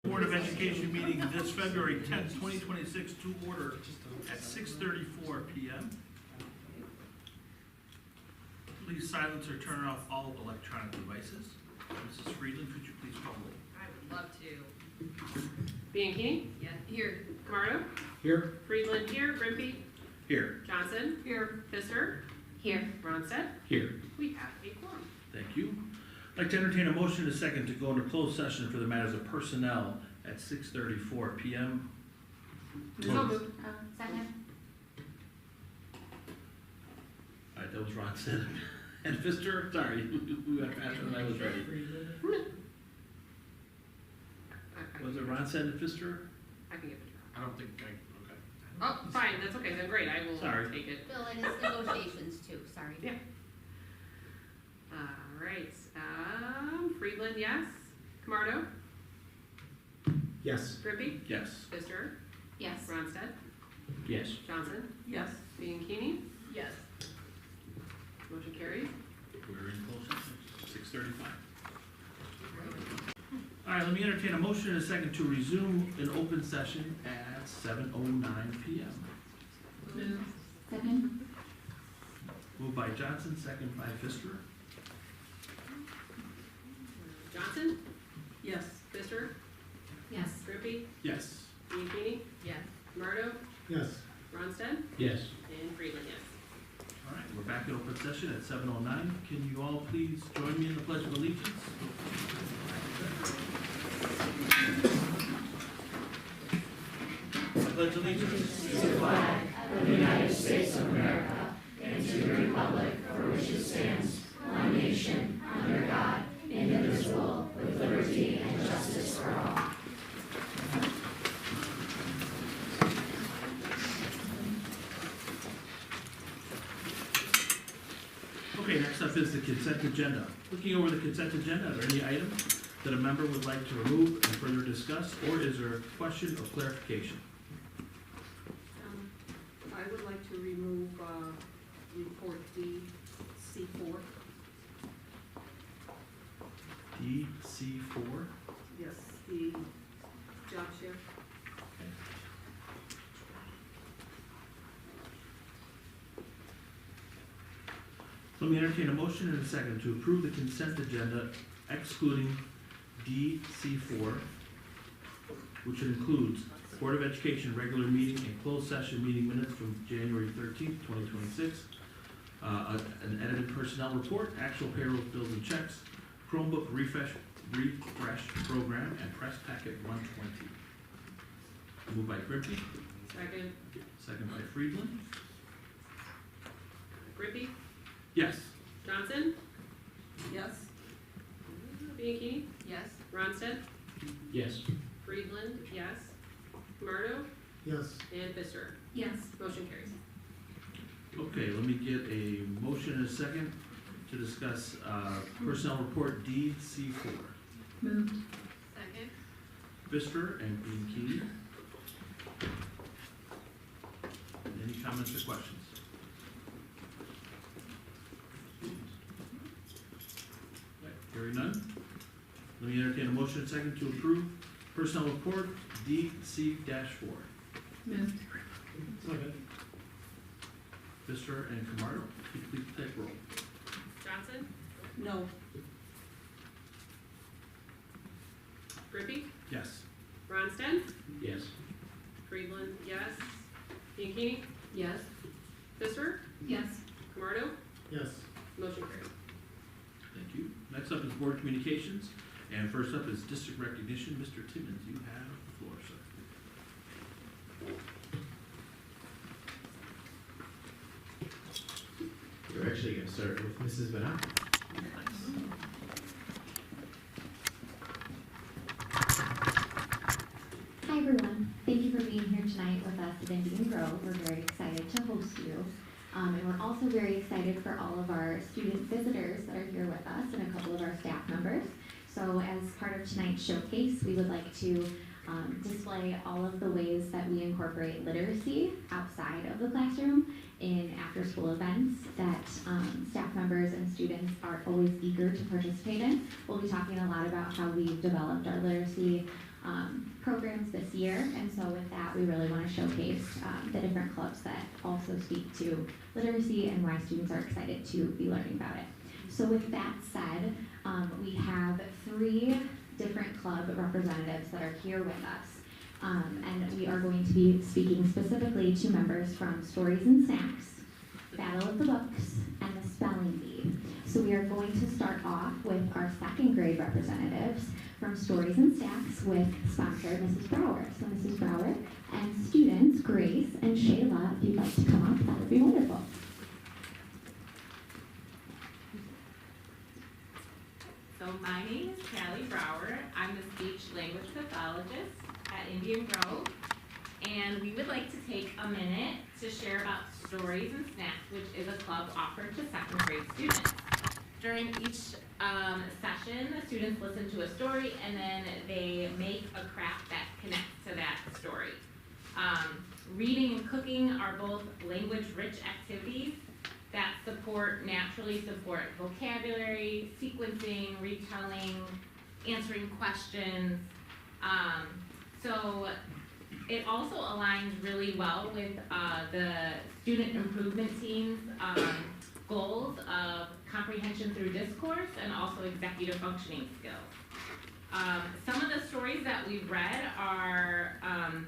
Board of Education meeting this February 10th, 2026 to order at 6:34 p.m. Please silence or turn off all electronic devices. Mrs. Friedland, could you please call roll? I would love to. Bianchini? Yeah, here. Camardo? Here. Friedland here. Grimpy? Here. Johnson? Here. Pfister? Here. Ronstadt? Here. We have a quorum. Thank you. I'd like to entertain a motion and a second to go into closed session for the matters of personnel at 6:34 p.m. So moved. Second. All right, that was Ron said. And Pfister, sorry, we went faster than I was ready. Was it Ron said and Pfister? I can get it. I don't think okay. Oh, fine, that's okay, then great, I will Sorry. take it. Bill, and it's negotiations too, sorry. Yeah. Alright, Friedland, yes. Camardo? Yes. Grimpy? Yes. Pfister? Yes. Ronstadt? Yes. Johnson? Yes. Bianchini? Yes. Motion carries. We're in closed session, 6:35. All right, let me entertain a motion and a second to resume an open session at 7:09 p.m. Move. Second. Moved by Johnson, second by Pfister. Johnson? Yes. Pfister? Yes. Grimpy? Yes. Bianchini? Yes. Camardo? Yes. Ronstadt? Yes. And Friedland, yes. All right, we're back in open session at 7:09. Can you all please join me in the Pledge of Allegiance? I pledge allegiance To the flag of the United States of America and to the republic for which it stands, one nation, under God, indivisible, with liberty and justice for all. Okay, next up is the consent agenda. Looking over the consent agenda, are there any items that a member would like to remove and further discuss, or is there a question or clarification? I would like to remove, report DC4. DC4. Yes, the job share. Let me entertain a motion in a second to approve the consent agenda excluding DC4, which includes Board of Education regular meeting and closed session meeting minutes from January 13th, 2026, an edited personnel report, actual payroll bills and checks, Chromebook refresh program, and press packet 120. Moved by Grimpy, Second. second by Friedland. Grimpy? Yes. Johnson? Yes. Bianchini? Yes. Ronstadt? Yes. Friedland, yes. Camardo? Yes. And Pfister? Yes. Motion carries. Okay, let me get a motion in a second to discuss personnel report DC4. Moved. Second. Pfister and Bianchini. Any comments or questions? Okay, hearing none. Let me entertain a motion in a second to approve personnel report DC-4. Moved. Second. Pfister and Camardo, please take roll. Johnson? No. Grimpy? Yes. Ronstadt? Yes. Friedland, yes. Bianchini? Yes. Pfister? Yes. Camardo? Yes. Motion carries. Thank you. Next up is board communications, and first up is district recognition. Mr. Timmons, you have the floor, sir. We're actually going to start with Mrs. Vanat. Hi everyone, thank you for being here tonight with us at Indian Grove. We're very excited to host you. And we're also very excited for all of our student visitors that are here with us and a couple of our staff members. So as part of tonight's showcase, we would like to display all of the ways that we incorporate literacy outside of the classroom in after-school events that staff members and students are always eager to participate in. We'll be talking a lot about how we've developed our literacy programs this year, and so with that, we really want to showcase the different clubs that also speak to literacy and why students are excited to be learning about it. So with that said, we have 3 different club representatives that are here with us. And we are going to be speaking specifically to members from Stories and Snacks, Battle of the Books, and the Spelling Bee. So we are going to start off with our 2nd grade representatives from Stories and Snacks with sponsor Mrs. Brower. So Mrs. Brower and students Grace and Shayla, if you'd like to come up, that would be wonderful. So my name is Callie Brower. I'm the speech language pathologist at Indian Grove. And we would like to take a minute to share about Stories and Snacks, which is a club offered to 2nd grade students. During each session, the students listen to a story and then they make a craft that connects to that story. Reading and cooking are both language-rich activities that naturally support vocabulary, sequencing, retelling, answering questions. So it also aligns really well with the student improvement team's goals of comprehension through discourse and also executive functioning skills. Some of the stories that we've read are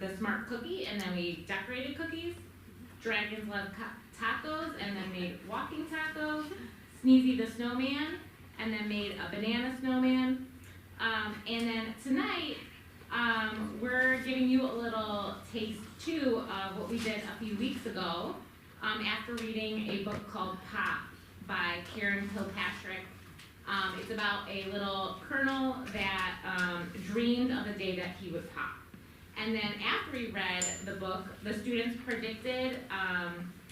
The Smart Cookie, and then we decorated cookies, Dragons Love Tacos, and then made walking tacos, Sneezy the Snowman, and then made a banana snowman. And then tonight, we're giving you a little taste too of what we did a few weeks ago after reading a book called Pop by Karen Kilpatrick. It's about a little colonel that dreamed of the day that he would pop. And then after we read the book, the students predicted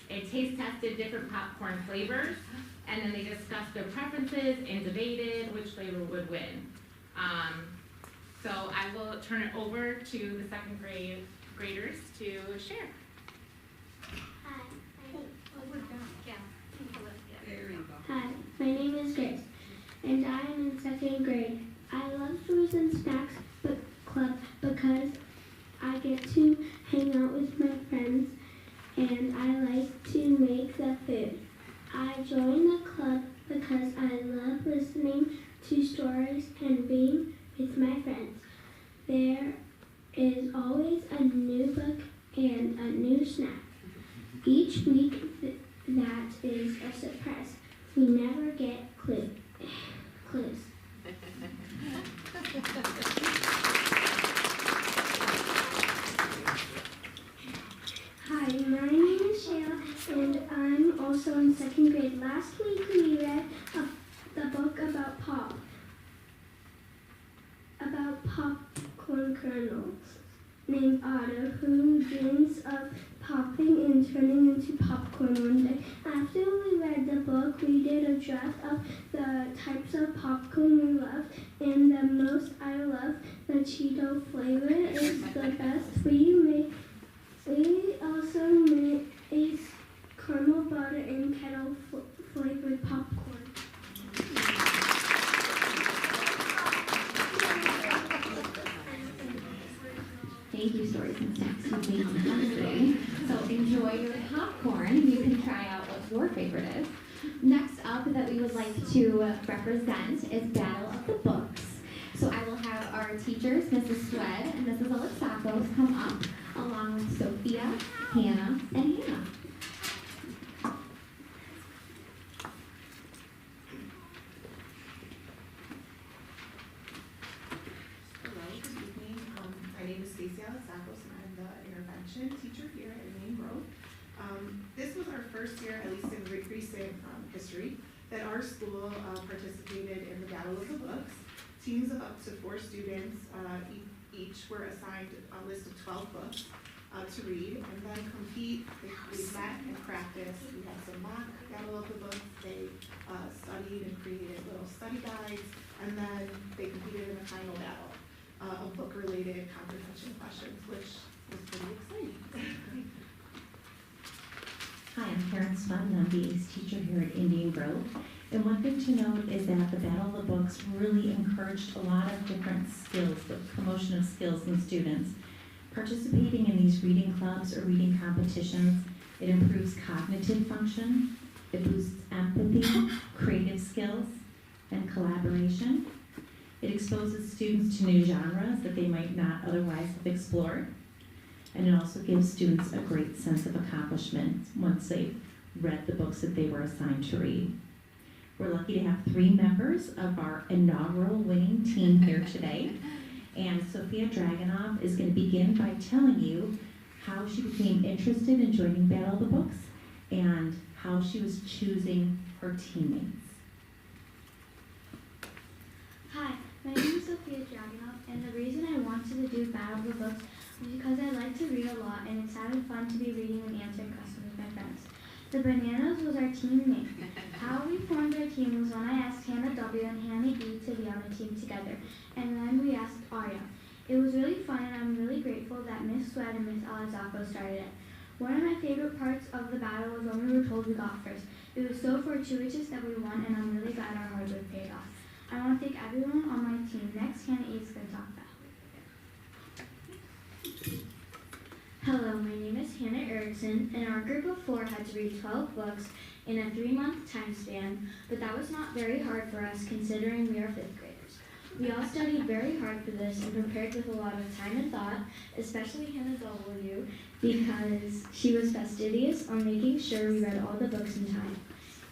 and taste tested different popcorn flavors, and then they discussed their preferences and debated which flavor would win. So I will turn it over to the 2nd grade graders to share. There you go. Hi, my name is Grace, and I am in 2nd grade. I love Stories and Snacks Book Club because I get to hang out with my friends, and I like to make the food. I joined the club because I love listening to stories and being with my friends. There is always a new book and a new snack. Each week, that is a surprise. We never get clues. Hi, my name is Shayla, and I'm also in 2nd grade. Last week we read the book about popcorn kernels named Otto, who dreams of popping and turning into popcorn one day. After we read the book, we did a draft of the types of popcorn we love, and the most I love the Cheeto flavor is the best. We also made caramel butter and kettle flavored popcorn. Thank you, Stories and Snacks. You've made me hungry. So enjoy your popcorn. You can try out what your favorite is. Next up that we would like to represent is Battle of the Books. So I will have our teachers, Mrs. Swed and Mrs. Alexakos, come up along with Sophia, Hannah, and Hannah. Hello, good evening. My name is Stacey Alexakos, and I'm the intervention teacher here at Indian Grove. This was our first year, at least in recent history, that our school participated in the Battle of the Books. Teams of up to 4 students each were assigned a list of 12 books to read and then compete. We met and practiced. We had some mock Battle of the Books. They studied and created little study guides, and then they competed in the final battle of book-related comprehension questions, which was pretty exciting. Hi, I'm Karen Spun, and I'm the ACE teacher here at Indian Grove. And one thing to note is that the Battle of the Books really encouraged a lot of different skills, the promotion of skills in students. Participating in these reading clubs or reading competitions, it improves cognitive function, it boosts empathy, creative skills, and collaboration. It exposes students to new genres that they might not otherwise have explored. And it also gives students a great sense of accomplishment once they've read the books that they were assigned to read. We're lucky to have 3 members of our inaugural winning team here today. And Sophia Dragunov is going to begin by telling you how she became interested in joining Battle of the Books and how she was choosing her teammates. Hi, my name is Sophia Dragunov, and the reason I wanted to do Battle of the Books was because I like to read a lot, and it sounded fun to be reading and answering questions with my friends. The Bananas was our team name. How we formed our team was when I asked Hannah W. and Hannah E. to be on the team together, and then we asked Arya. It was really fun, and I'm really grateful that Miss Sweat and Miss Alazako started it. One of my favorite parts of the battle was when we were told we got first. It was so fortuitous that we won, and I'm really glad our hard work paid off. I want to thank everyone on my team. Next, Hannah E. is going to talk about. Hello, my name is Hannah Erickson, and our group of 4 had to read 12 books in a 3-month time span, but that was not very hard for us considering we are 5th graders. We all studied very hard for this and prepared with a lot of time and thought, especially Hannah W, because she was fastidious on making sure we read all the books in time.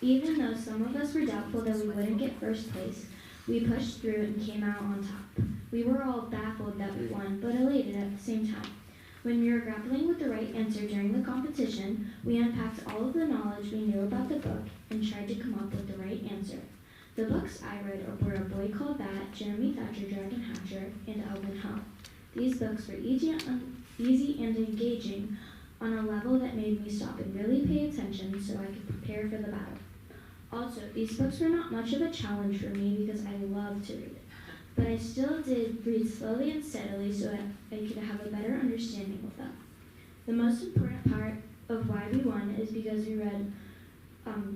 Even though some of us were doubtful that we wouldn't get first place, we pushed through and came out on top. We were all baffled that we won, but elated at the same time. When we were grappling with the right answer during the competition, we unpacked all of the knowledge we knew about the book and tried to come up with the right answer. The books I read were A Boy Called Bat, Jeremy Thatcher Dragon Hatcher, and Elvin Howe. These books were easy and engaging on a level that made me stop and really pay attention so I could prepare for the battle. Also, these books were not much of a challenge for me because I love to read. But I still did read slowly and steadily so that I could have a better understanding of them. The most important part of why we won is because we read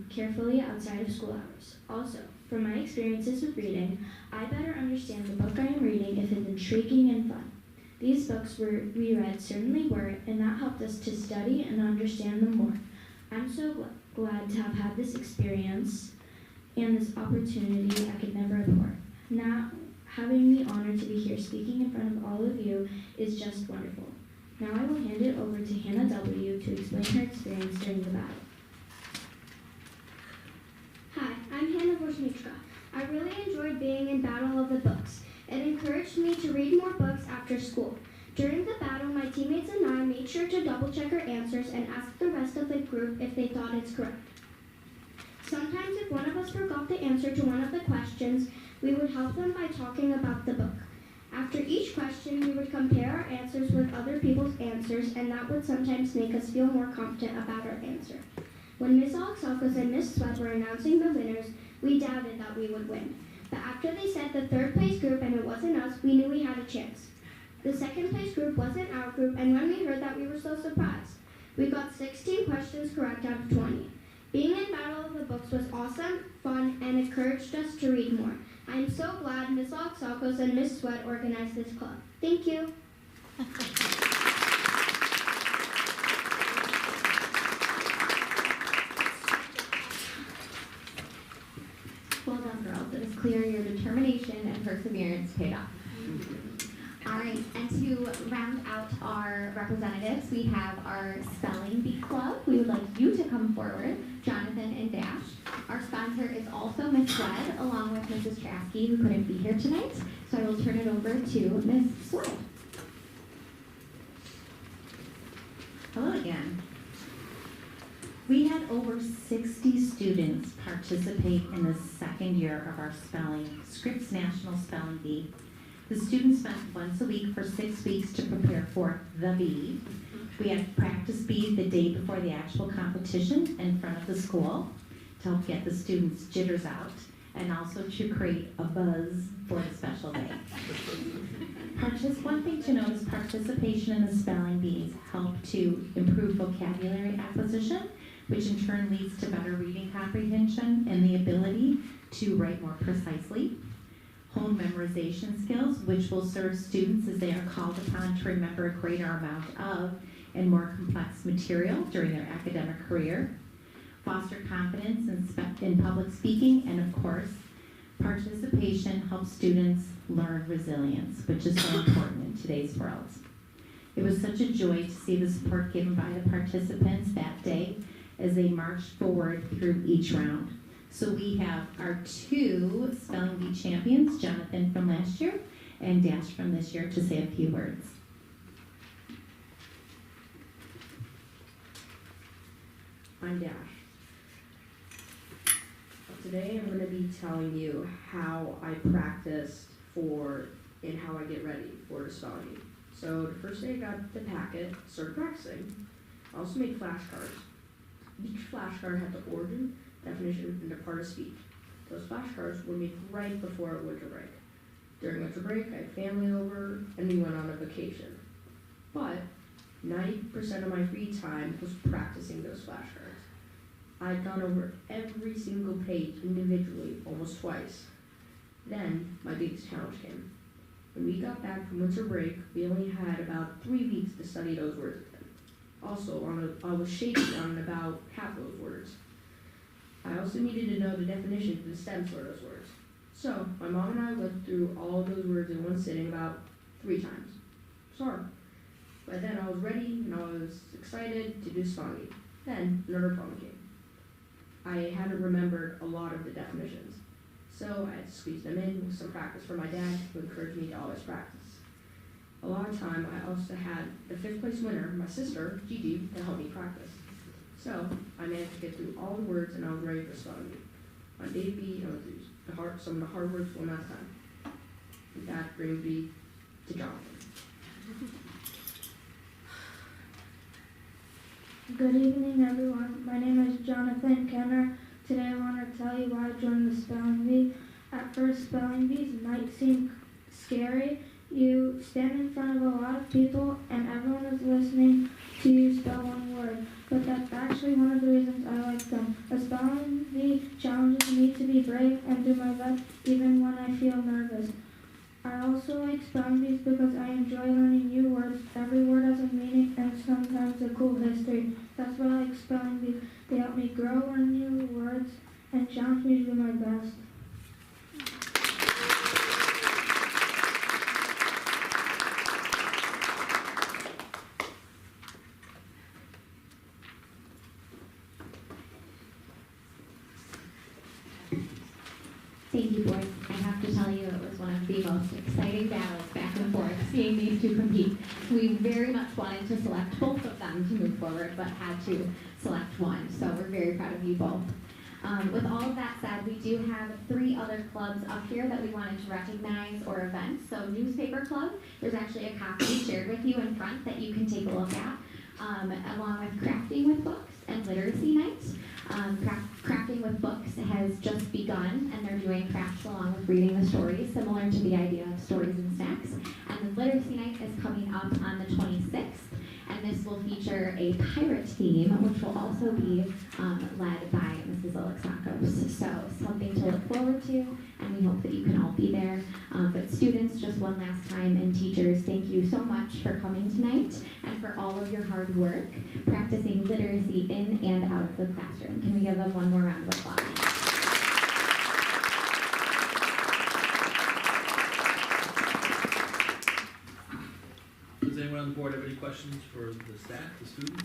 carefully outside of school hours. Also, from my experiences with reading, I better understand the book I am reading if it's intriguing and fun. These books we read certainly were, and that helped us to study and understand them more. I'm so glad to have had this experience and this opportunity I could never abhor. Now, having the honor to be here speaking in front of all of you is just wonderful. Now I will hand it over to Hannah W. to explain her experience during the battle. Hi, I'm Hannah Voshnichka. I really enjoyed being in Battle of the Books. It encouraged me to read more books after school. During the battle, my teammates and I made sure to double-check our answers and ask the rest of the group if they thought it's correct. Sometimes if one of us forgot the answer to one of the questions, we would help them by talking about the book. After each question, we would compare our answers with other people's answers, and that would sometimes make us feel more confident about our answer. When Miss Alexakos and Miss Sweat were announcing the winners, we doubted that we would win. But after they said the 3rd place group and it wasn't us, we knew we had a chance. The 2nd place group wasn't our group, and when we heard that, we were so surprised. We got 16 questions correct out of 20. Being in Battle of the Books was awesome, fun, and encouraged us to read more. I am so glad Miss Alexakos and Miss Sweat organized this club. Thank you. Well done, girls. It is clear your determination and perseverance paid off. All right, and to round out our representatives, we have our Spelling Bee Club. We would like you to come forward, Jonathan and Dash. Our sponsor is also Miss Sweat, along with Mrs. Trasky, who couldn't be here tonight. So I will turn it over to Miss Sweat. Hello again. We had over 60 students participate in the 2nd year of our Scripps National Spelling Bee. The students met once a week for 6 weeks to prepare for the bee. We had practice bees the day before the actual competition in front of the school to help get the students' jitters out and also to create a buzz for the special day. One thing to note is participation in the spelling bees help to improve vocabulary acquisition. which in turn leads to better reading comprehension and the ability to write more precisely. Hone memorization skills, which will serve students as they are called upon to remember a greater amount of and more complex material during their academic career. Foster confidence in public speaking, and of course, participation helps students learn resilience, which is so important in today's world. It was such a joy to see the support given by the participants that day as they marched forward through each round. So we have our 2 spelling bee champions, Jonathan from last year and Dash from this year, to say a few words. I'm Dash. Today I'm going to be telling you how I practiced and how I get ready for the spelling bee. So the first day I got the packet, started practicing. I also made flashcards. Each flashcard had the origin, definition, and a part of speech. Those flashcards were made right before winter break. During winter break, I had family over and we went on a vacation. But 90% of my free time was practicing those flashcards. I'd gone over every single page individually almost twice. Then my biggest challenge came. When we got back from winter break, we only had about 3 weeks to study those words again. Also, I was shaky on about half those words. I also needed to know the definitions and the stems for those words. So, my mom and I went through all those words in one sitting about 3 times. Sorry. By then I was ready and I was excited to do spelling bee. Then another problem came. I hadn't remembered a lot of the definitions. So I had to squeeze them in with some practice from my dad, who encouraged me to always practice. A lot of time I also had the 5th place winner, my sister, Gigi, to help me practice. So I managed to get through all the words and I was ready for spelling bee. On day B, I went through some of the hard words one last time. And that brings me to Jonathan. Good evening, everyone. My name is Jonathan Kenner. Today I want to tell you why I joined the spelling bee. At first, spelling bees might seem scary. You stand in front of a lot of people and everyone is listening to you spell one word. But that's actually one of the reasons I like them. A spelling bee challenges me to be brave and do my best even when I feel nervous. I also like spelling bees because I enjoy learning new words. Every word has a meaning and sometimes a cool history. That's why I like spelling bees. They help me grow, learn new words, and challenge me to do my best. Thank you, boys. I have to tell you, it was one of the most exciting battles back and forth, seeing these 2 compete. We very much wanted to select both of them to move forward, but had to select one. So we're very proud of you both. With all of that said, we do have 3 other clubs up here that we wanted to recognize or events. So Newspaper Club, there's actually a copy shared with you in front that you can take a look at, along with Crafting with Books and Literacy Night. Crafting with Books has just begun, and they're doing crafts along with reading the stories, similar to the idea of stories and snacks. And the Literacy Night is coming up on the 26th, and this will feature a pirate theme, which will also be led by Mrs. Alexakos. So something to look forward to, and we hope that you can all be there. But students, just one last time, and teachers, thank you so much for coming tonight and for all of your hard work practicing literacy in and out of the classroom. Can we give them one more round of applause? Does anyone on the board have any questions for the staff, the students?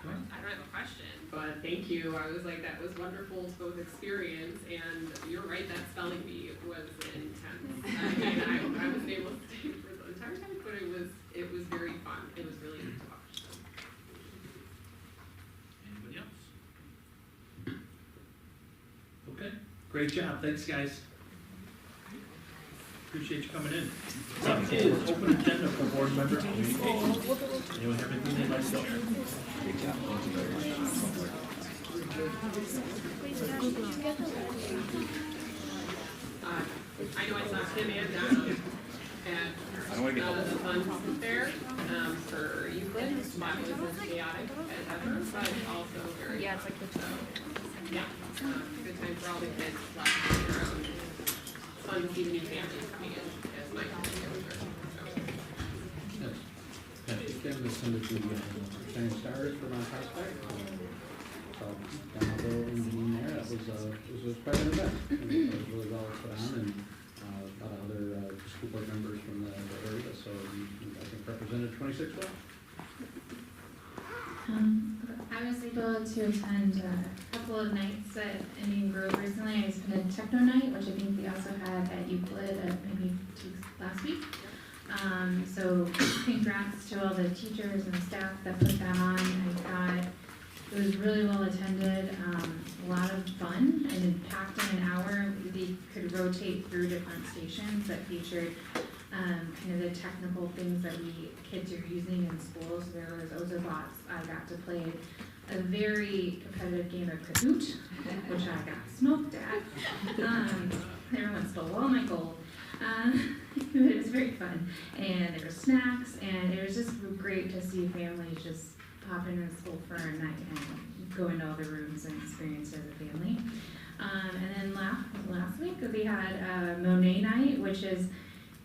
Go ahead. I don't have a question, but thank you. I was like, that was wonderful to both experience, and you're right, that spelling bee was intense. I mean, I wasn't able to stay for the entire time, but it was very fun. It was really neat to watch. So. Anybody else? Okay, great job. Thanks, guys. Appreciate you coming in. Next is open agenda for board member communication. Anyone have anything they'd like to share? I know I saw Tim and Donna at the fun fair for youth and the spot was as chaotic as ever, but also very Yeah, it's like the fun. So, yeah, good time for all the kids, lots of fun around. Fun to see the new families coming in as my kids are. Yes. Again, this Sunday to the Shining Stars for my prospect. So down the road in there, that was quite an event. It was really well put on, and a lot of other school board members from the area. So I think represented 26 well. I was able to attend a couple of nights at Indian Grove recently. I attended Techno Night, which I think we also had at Euclid maybe last week. So congrats to all the teachers and staff that put that on. I thought it was really well attended, a lot of fun, and packed in an hour. They could rotate through different stations that featured kind of the technical things that we kids are using in schools. There was Ozobots. I got to play a very competitive game of Kahoot, which I got smoked at. Everyone stole all my gold. It was very fun, and there were snacks, and it was just great to see families just pop into school for a night and go into all the rooms and experience it as a family. And then last week we had Monet Night, which is,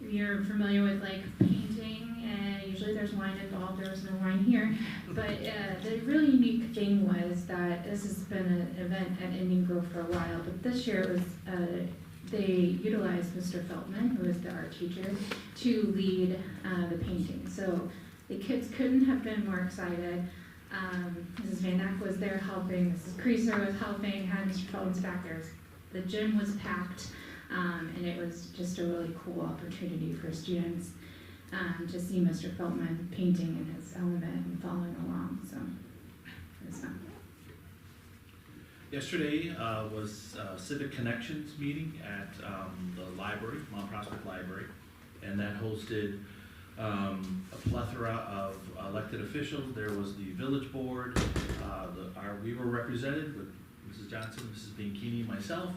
if you're familiar with like painting, and usually there's wine involved. There was no wine here, but the really unique thing was that this has been an event at Indian Grove for a while, but this year it was they utilized Mr. Feltman, who is the art teacher, to lead the painting. So the kids couldn't have been more excited. Mrs. Van Eck was there helping, Mrs. Creaser was helping, had Mr. Feltman's back there. The gym was packed, and it was just a really cool opportunity for students to see Mr. Feltman painting in his element and following along. So it was fun. Yesterday was Civic Connections meeting at the library, Mount Prospect Library, and that hosted a plethora of elected officials. There was the village board, we were represented with Mrs. Johnson, Mrs. Bianchini, myself.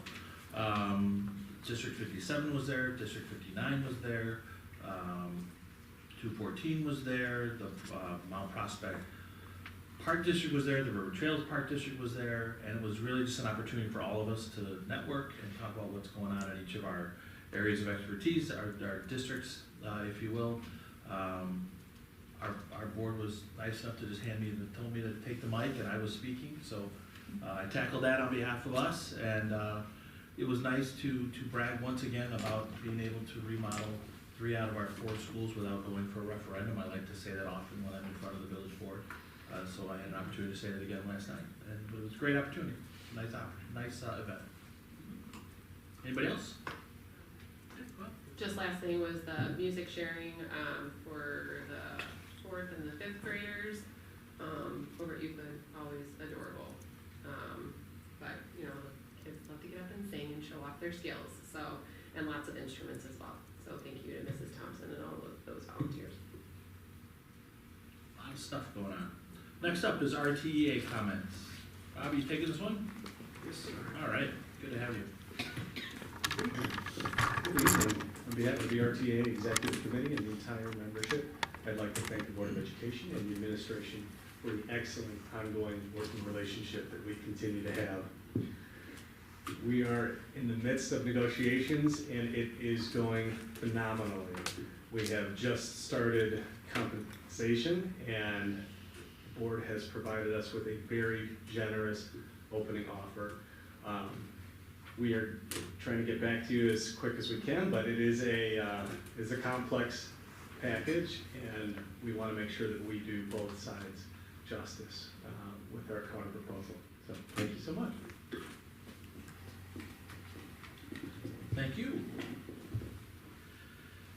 District 57 was there, District 59 was there, 214 was there, the Mount Prospect Park District was there, the River Trails Park District was there, and it was really just an opportunity for all of us to network and talk about what's going on in each of our areas of expertise, our districts, if you will. Our board was nice enough to just told me to take the mic, and I was speaking, so I tackled that on behalf of us, and it was nice to brag once again about being able to remodel 3 out of our 4 schools without going for a referendum. I like to say that often when I'm in front of the village board. So I had an opportunity to say it again last night, and it was a great opportunity. Nice event. Anybody else? Just last thing was the music sharing for the 4th and the 5th graders over at Euclid, always adorable. But you know, the kids love to get up and sing and show off their skills. So, and lots of instruments as well. So thank you to Mrs. Thompson and all of those volunteers. A lot of stuff going on. Next up is RTEA comments. Bob, you taking this one? Yes, sir. All right, good to have you. Good evening. On behalf of the RTA Executive Committee and the entire membership, I'd like to thank the Board of Education and the administration for the excellent ongoing working relationship that we continue to have. We are in the midst of negotiations, and it is going phenomenally. We have just started compensation, and the board has provided us with a very generous opening offer. We are trying to get back to you as quick as we can, but it is a complex package, and we want to make sure that we do both sides justice with our counter proposal. So thank you so much. Thank you.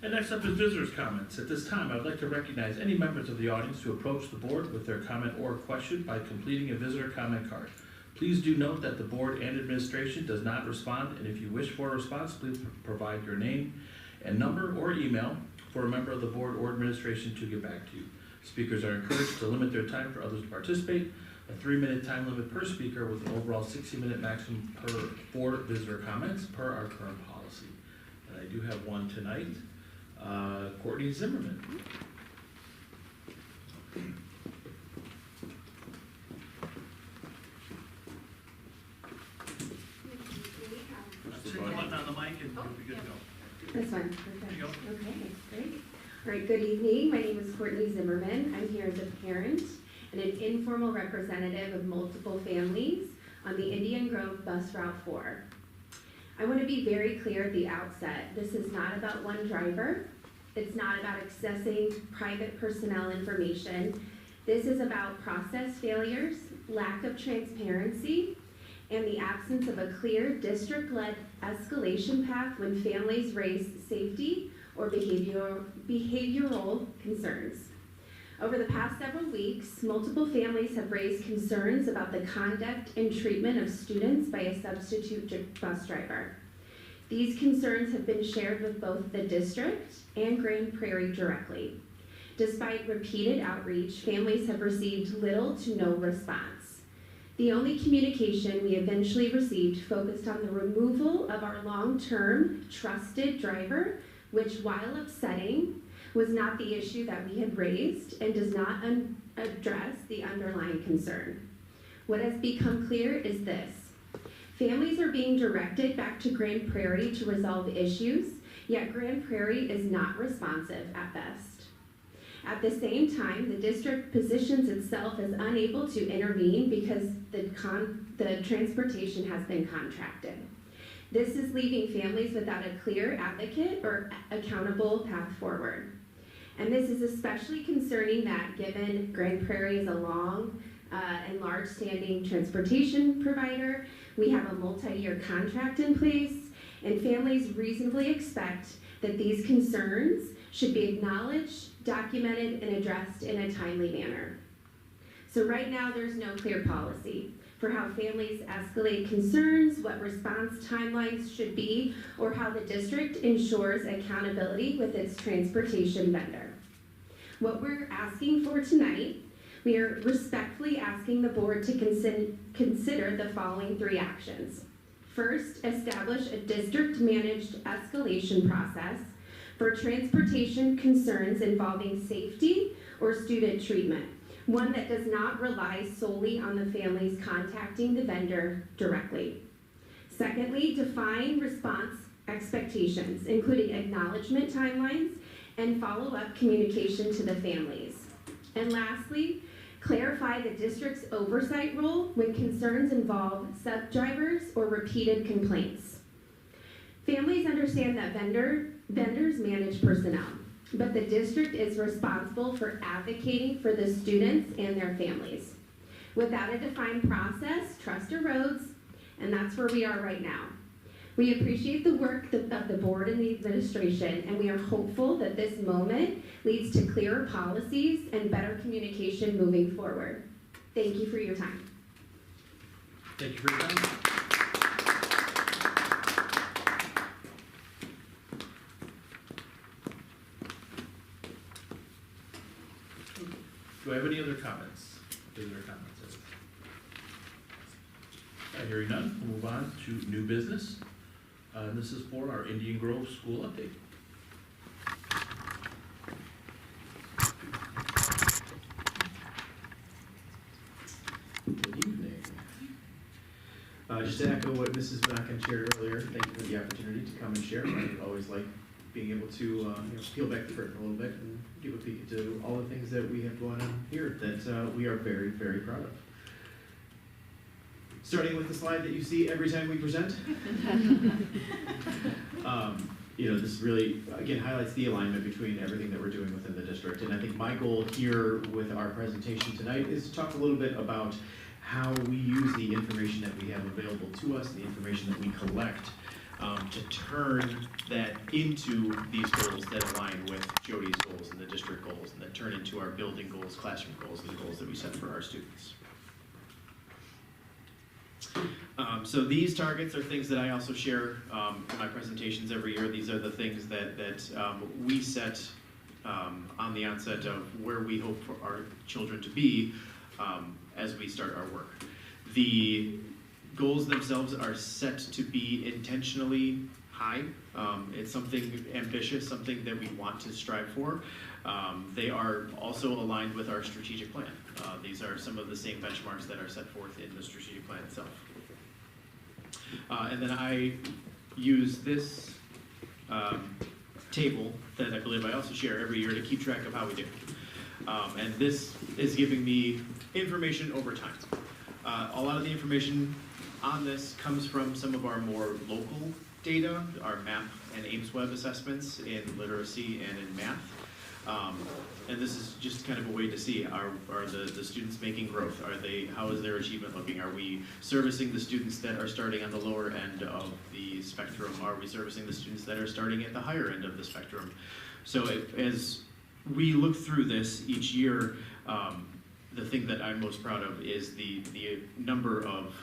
And next up is visitors' comments. At this time, I would like to recognize any members of the audience who approach the board with their comment or question by completing a visitor comment card. Please do note that the board and administration does not respond, and if you wish for a response, please provide your name and number or email for a member of the board or administration to get back to you. Speakers are encouraged to limit their time for others to participate. A 3-minute time limit per speaker with an overall 60-minute maximum for visitor comments per our current policy. And I do have one tonight. Courtney Zimmerman. All right, good evening. My name is Courtney Zimmerman. I'm here as a parent and an informal representative of multiple families on the Indian Grove Bus Route 4. I want to be very clear at the outset. This is not about one driver. It's not about accessing private personnel information. This is about process failures, lack of transparency, and the absence of a clear district-led escalation path when families raise safety or behavioral concerns. Over the past several weeks, multiple families have raised concerns about the conduct and treatment of students by a substitute bus driver. These concerns have been shared with both the district and Grand Prairie directly. Despite repeated outreach, families have received little to no response. The only communication we eventually received focused on the removal of our long-term trusted driver, which, while upsetting, was not the issue that we had raised and does not address the underlying concern. What has become clear is this: families are being directed back to Grand Prairie to resolve issues, yet Grand Prairie is not responsive at best. At the same time, the district positions itself as unable to intervene because the transportation has been contracted. This is leaving families without a clear advocate or accountable path forward. And this is especially concerning that given Grand Prairie is a long and large-standing transportation provider, we have a multi-year contract in place, and families reasonably expect that these concerns should be acknowledged, documented, and addressed in a timely manner. So right now, there's no clear policy for how families escalate concerns, what response timelines should be, or how the district ensures accountability with its transportation vendor. What we're asking for tonight, we are respectfully asking the board to consider the following 3 actions. First, establish a district-managed escalation process for transportation concerns involving safety or student treatment, one that does not rely solely on the families contacting the vendor directly. Secondly, define response expectations, including acknowledgement timelines and follow-up communication to the families. And lastly, clarify the district's oversight role when concerns involve sub-drivers or repeated complaints. Families understand that vendors manage personnel, but the district is responsible for advocating for the students and their families. Without a defined process, trust erodes, and that's where we are right now. We appreciate the work of the board and the administration, and we are hopeful that this moment leads to clearer policies and better communication moving forward. Thank you for your time. Thank you for your time. Do I have any other comments? Visitor comments? Hearing none, we'll move on to new business. This is for our Indian Grove School update. Good evening. Just to echo what Mrs. Benacken shared earlier, thank you for the opportunity to come and share. I always like being able to peel back the curtain a little bit and give a peek into all the things that we have going on here that we are very, very proud of. Starting with the slide that you see every time we present. This really, again, highlights the alignment between everything that we're doing within the district. And I think my goal here with our presentation tonight is to talk a little bit about how we use the information that we have available to us, the information that we collect, to turn that into these goals that align with Jody's goals and the district goals, and that turn into our building goals, classroom goals, and the goals that we set for our students. So these targets are things that I also share in my presentations every year. These are the things that we set on the onset of where we hope for our children to be as we start our work. The goals themselves are set to be intentionally high. It's something ambitious, something that we want to strive for. They are also aligned with our strategic plan. These are some of the same benchmarks that are set forth in the strategic plan itself. And then I use this table that I believe I also share every year to keep track of how we do. And this is giving me information over time. A lot of the information on this comes from some of our more local data, our MAP and AIMSweb assessments in literacy and in math. And this is just kind of a way to see, are the students making growth? How is their achievement looking? Are we servicing the students that are starting on the lower end of the spectrum? Are we servicing the students that are starting at the higher end of the spectrum? So as we look through this each year, the thing that I'm most proud of is the number of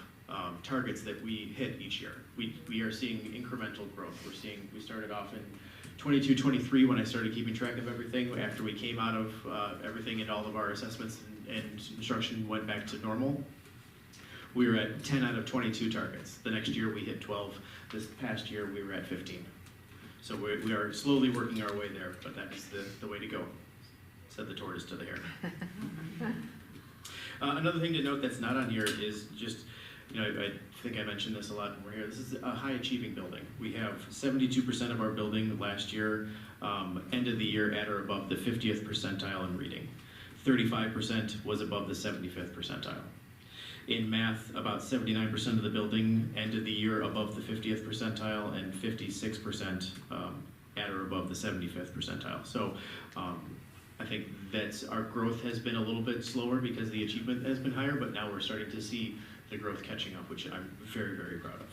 targets that we hit each year. We are seeing incremental growth. We started off in 22-23 when I started keeping track of everything. After we came out of everything and all of our assessments and instruction went back to normal, we were at 10 out of 22 targets. The next year we hit 12. This past year we were at 15. So we are slowly working our way there, but that is the way to go, said the tortoise to the hare. Another thing to note that's not on here is just, I think I mentioned this a lot when we're here. This is a high achieving building. We have 72% of our building last year, end of the year at or above the 50th percentile in reading. 35% was above the 75th percentile. In math, about 79% of the building ended the year above the 50th percentile and 56% at or above the 75th percentile. So I think that our growth has been a little bit slower because the achievement has been higher, but now we're starting to see the growth catching up, which I'm very, very proud of.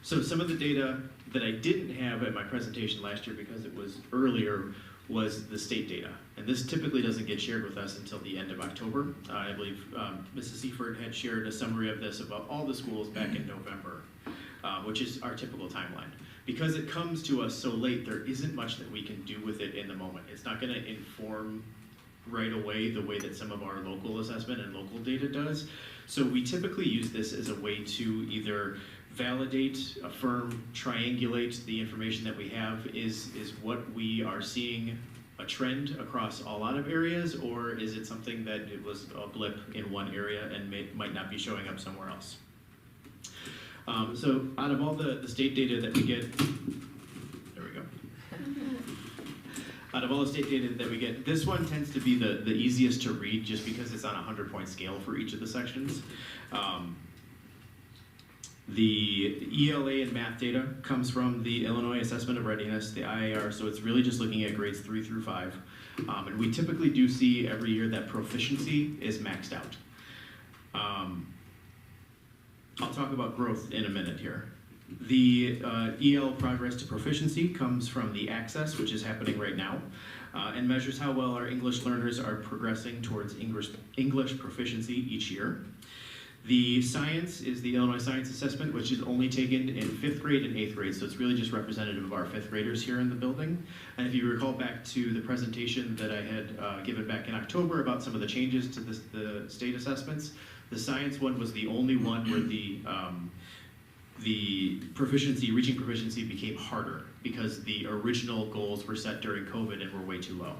So some of the data that I didn't have at my presentation last year because it was earlier was the state data. And this typically doesn't get shared with us until the end of October. I believe Mrs. Seifert had shared a summary of this about all the schools back in November, which is our typical timeline. Because it comes to us so late, there isn't much that we can do with it in the moment. It's not gonna inform right away the way that some of our local assessment and local data does. So we typically use this as a way to either validate, affirm, triangulate the information that we have. Is what we are seeing a trend across a lot of areas, or is it something that it was a blip in one area and might not be showing up somewhere else? So out of all the state data that we get, there we go. Out of all the state data that we get, this one tends to be the easiest to read just because it's on a 100-point scale for each of the sections. The ELA and math data comes from the Illinois Assessment of Readiness, the IAR, so it's really just looking at grades 3 through 5. And we typically do see every year that proficiency is maxed out. I'll talk about growth in a minute here. The EL progress to proficiency comes from the Access, which is happening right now, and measures how well our English learners are progressing towards English proficiency each year. The Science is the Illinois Science Assessment, which is only taken in 5th grade and 8th grade, so it's really just representative of our 5th graders here in the building. And if you recall back to the presentation that I had given back in October about some of the changes to the state assessments, the Science one was the only one where the proficiency, reaching proficiency became harder because the original goals were set during COVID and were way too low.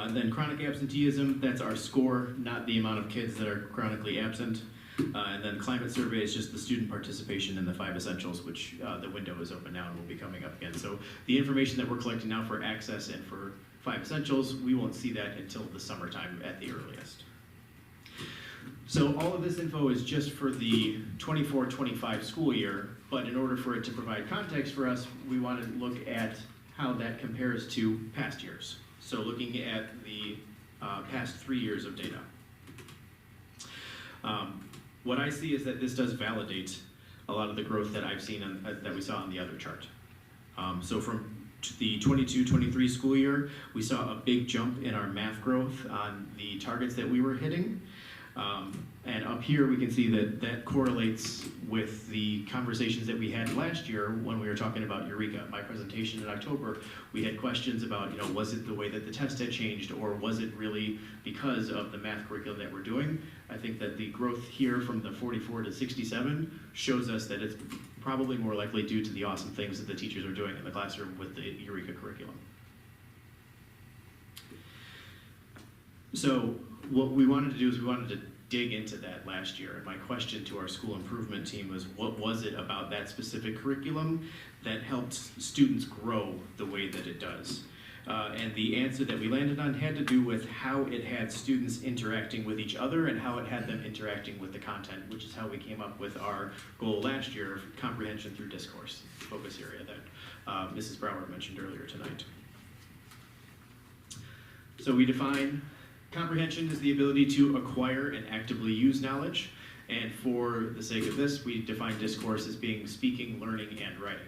Then chronic absenteeism, that's our score, not the amount of kids that are chronically absent. And then climate survey is just the student participation in the 5 essentials, which the window is open now and will be coming up again. So the information that we're collecting now for Access and for 5 essentials, we won't see that until the summertime at the earliest. So all of this info is just for the 24-25 school year, but in order for it to provide context for us, we want to look at how that compares to past years. So looking at the past 3 years of data. What I see is that this does validate a lot of the growth that I've seen that we saw on the other chart. So from the 22-23 school year, we saw a big jump in our math growth on the targets that we were hitting. And up here we can see that that correlates with the conversations that we had last year when we were talking about Eureka. My presentation in October, we had questions about, was it the way that the test had changed, or was it really because of the math curriculum that we're doing? I think that the growth here from the 44 to 67 shows us that it's probably more likely due to the awesome things that the teachers are doing in the classroom with the Eureka curriculum. So what we wanted to do is we wanted to dig into that last year. And my question to our school improvement team was, what was it about that specific curriculum that helped students grow the way that it does? And the answer that we landed on had to do with how it had students interacting with each other and how it had them interacting with the content, which is how we came up with our goal last year of comprehension through discourse, focus area that Mrs. Brower mentioned earlier tonight. So we define comprehension as the ability to acquire and actively use knowledge. And for the sake of this, we define discourse as being speaking, learning, and writing,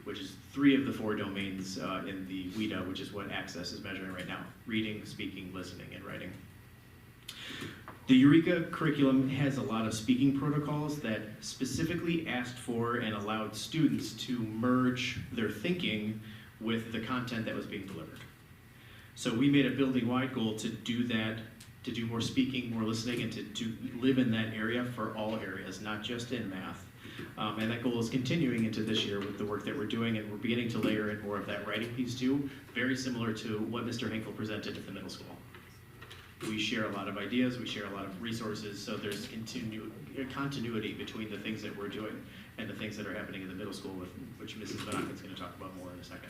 which is 3 of the 4 domains in the WIDA, which is what Access is measuring right now: reading, speaking, listening, and writing. The Eureka curriculum has a lot of speaking protocols that specifically asked for and allowed students to merge their thinking with the content that was being delivered. So we made a building-wide goal to do that, to do more speaking, more listening, and to live in that area for all areas, not just in math. And that goal is continuing into this year with the work that we're doing, and we're beginning to layer in more of that writing piece too, very similar to what Mr. Hinkle presented at the middle school. We share a lot of ideas, we share a lot of resources, so there's continuity between the things that we're doing and the things that are happening in the middle school, which Mrs. Vanaka is going to talk about more in a second.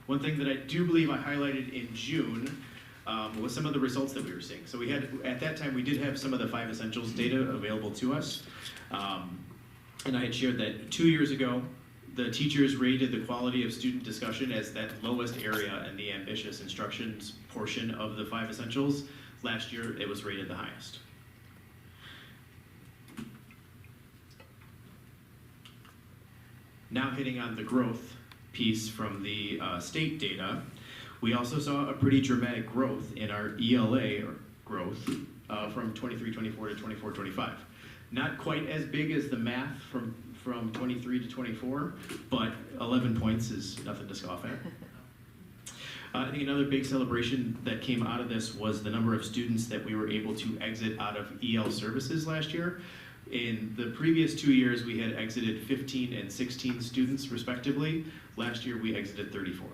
One thing that I do believe I highlighted in June was some of the results that we were seeing. So we had, at that time, we did have some of the 5 essentials data available to us. And I had shared that 2 years ago, the teachers rated the quality of student discussion as that lowest area in the ambitious instructions portion of the 5 essentials. Last year, it was rated the highest. Now hitting on the growth piece from the state data, we also saw a pretty dramatic growth in our ELA growth from 23-24 to 24-25. Not quite as big as the math from 23 to 24, but 11 points is nothing to scoff at. I think another big celebration that came out of this was the number of students that we were able to exit out of EL services last year. In the previous 2 years, we had exited 15 and 16 students respectively. Last year, we exited 34.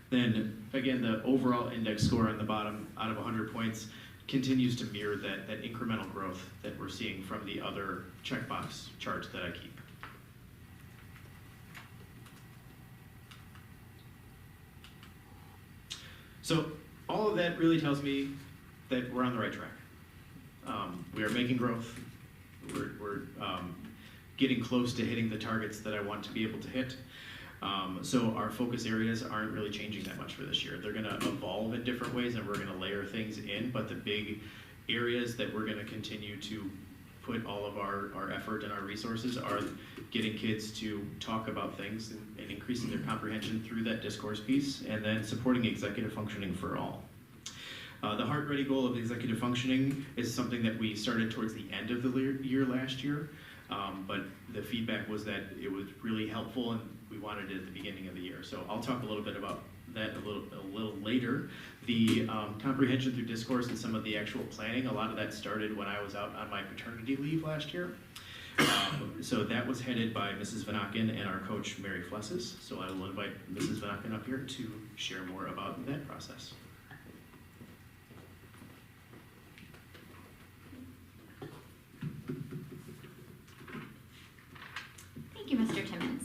Then, again, the overall index score on the bottom, out of 100 points, continues to mirror that incremental growth that we're seeing from the other checkbox charts that I keep. So, all of that really tells me that we're on the right track. We are making growth. We're getting close to hitting the targets that I want to be able to hit. So our focus areas aren't really changing that much for this year. They're gonna evolve in different ways and we're gonna layer things in, but the big areas that we're gonna continue to put all of our effort and our resources are getting kids to talk about things and increasing their comprehension through that discourse piece, and then supporting executive functioning for all. The Heart Ready goal of executive functioning is something that we started towards the end of the year last year, but the feedback was that it was really helpful and we wanted it at the beginning of the year. So I'll talk a little bit about that a little later. The comprehension through discourse and some of the actual planning, a lot of that started when I was out on my paternity leave last year. So that was headed by Mrs. Vanaken and our coach, Mary Flesses. So I will invite Mrs. Vanaken up here to share more about that process. Thank you, Mr. Timmons.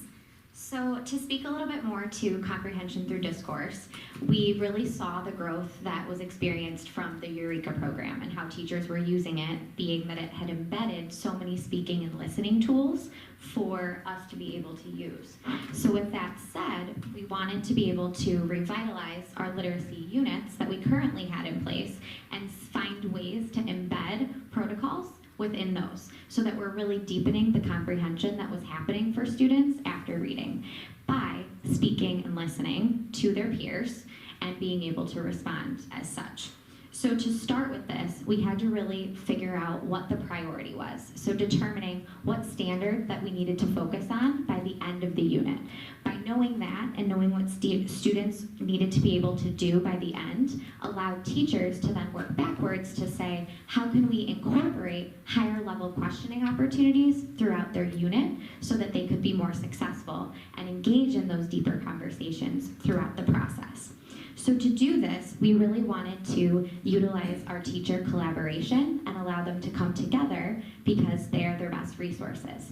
So to speak a little bit more to comprehension through discourse, we really saw the growth that was experienced from the Eureka program and how teachers were using it, being that it had embedded so many speaking and listening tools for us to be able to use. So with that said, we wanted to be able to revitalize our literacy units that we currently had in place and find ways to embed protocols within those so that we're really deepening the comprehension that was happening for students after reading by speaking and listening to their peers and being able to respond as such. So to start with this, we had to really figure out what the priority was. So determining what standard that we needed to focus on by the end of the unit. By knowing that and knowing what students needed to be able to do by the end, allowed teachers to then work backwards to say, how can we incorporate higher level level questioning opportunities throughout their unit so that they could be more successful and engage in those deeper conversations throughout the process. So to do this, we really wanted to utilize our teacher collaboration and allow them to come together because they are their best resources.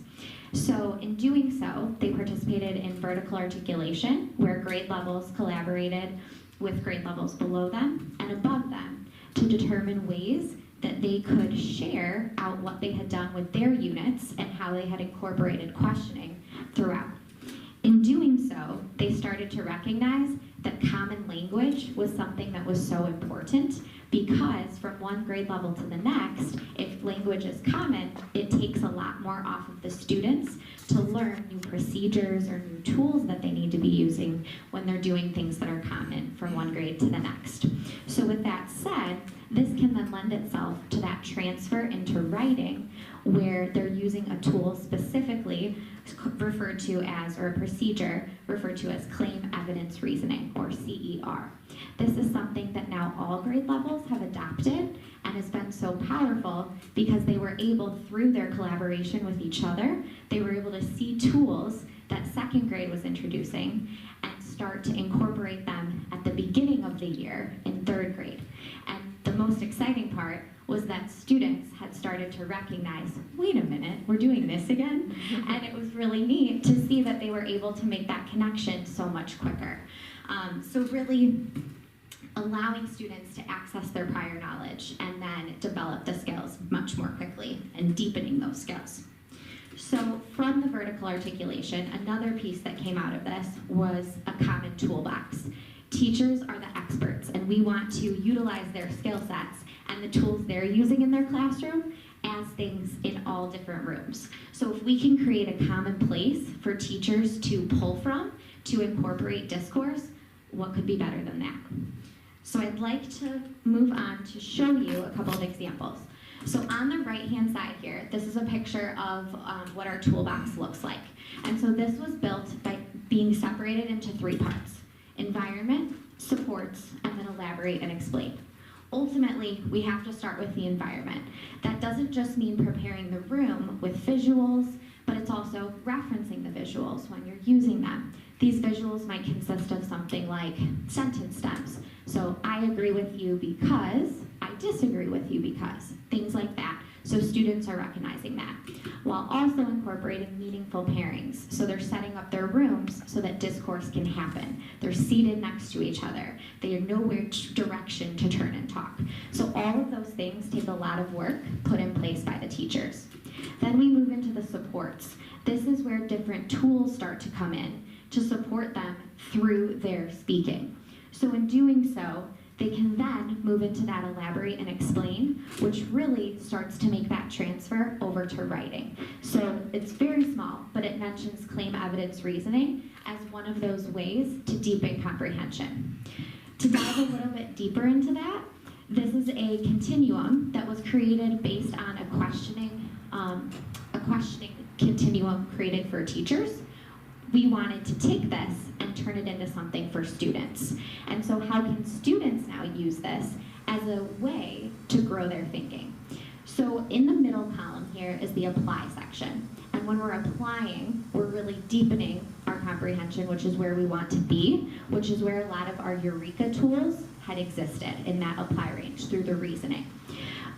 So in doing so, they participated in vertical articulation, where grade levels collaborated with grade levels below them and above them to determine ways that they could share out what they had done with their units and how they had incorporated questioning throughout. In doing so, they started to recognize that common language was something that was so important because from one grade level to the next, if language is common, it takes a lot more off of the students to learn new procedures or new tools that they need to be using when they're doing things that are common from one grade to the next. So with that said, this can then lend itself to that transfer into writing where they're using a tool specifically referred to as, or a procedure referred to as claim evidence reasoning, or CER. This is something that now all grade levels have adopted and has been so powerful because they were able, through their collaboration with each other, they were able to see tools that second grade was introducing and start to incorporate them at the beginning of the year in third grade. And the most exciting part was that students had started to recognize, wait a minute, we're doing this again? And it was really neat to see that they were able to make that connection so much quicker. So really allowing students to access their prior knowledge and then develop the skills much more quickly and deepening those skills. So from the vertical articulation, another piece that came out of this was a common toolbox. Teachers are the experts, and we want to utilize their skill sets and the tools they're using in their classroom as things in all different rooms. So if we can create a common place for teachers to pull from to incorporate discourse, what could be better than that? So I'd like to move on to show you a couple of examples. So on the right-hand side here, this is a picture of what our toolbox looks like. And so this was built by being separated into three parts: environment, supports, and then elaborate and explain. Ultimately, we have to start with the environment. That doesn't just mean preparing the room with visuals, but it's also referencing the visuals when you're using them. These visuals might consist of something like sentence stems. So I agree with you because, I disagree with you because, things like that. So students are recognizing that, while also incorporating meaningful pairings. So they're setting up their rooms so that discourse can happen. They're seated next to each other. They know which direction to turn and talk. So all of those things take a lot of work put in place by the teachers. Then we move into the supports. This is where different tools start to come in to support them through their speaking. So in doing so, they can then move into that elaborate and explain, which really starts to make that transfer over to writing. So it's very small, but it mentions claim evidence reasoning as one of those ways to deepen comprehension. To dive a little bit deeper into that, this is a continuum that was created based on a questioning continuum created for teachers. We wanted to take this and turn it into something for students. And so how can students now use this as a way to grow their thinking? So in the middle column here is the apply section. And when we're applying, we're really deepening our comprehension, which is where we want to be, which is where a lot of our Eureka tools had existed in that apply range through the reasoning.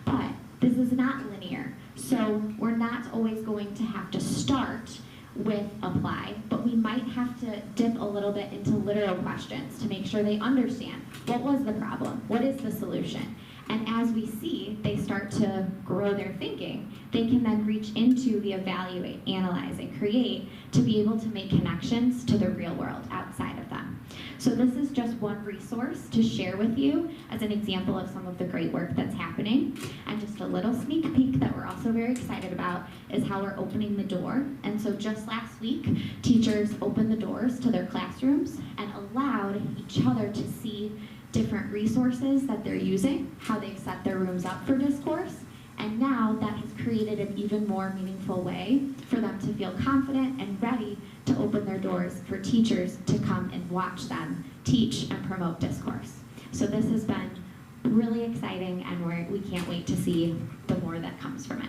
But this is not linear. So we're not always going to have to start with apply, but we might have to dip a little bit into literal questions to make sure they understand what was the problem, what is the solution. And as we see they start to grow their thinking, they can then reach into the evaluate, analyze, and create to be able to make connections to the real world outside of them. So this is just one resource to share with you as an example of some of the great work that's happening. And just a little sneak peek that we're also very excited about is how we're opening the door. And so just last week, teachers opened the doors to their classrooms and allowed each other to see different resources that they're using, how they've set their rooms up for discourse, and now that has created an even more meaningful way for them to feel confident and ready to open their doors for teachers to come and watch them teach and promote discourse. So this has been really exciting, and we can't wait to see the more that comes from it.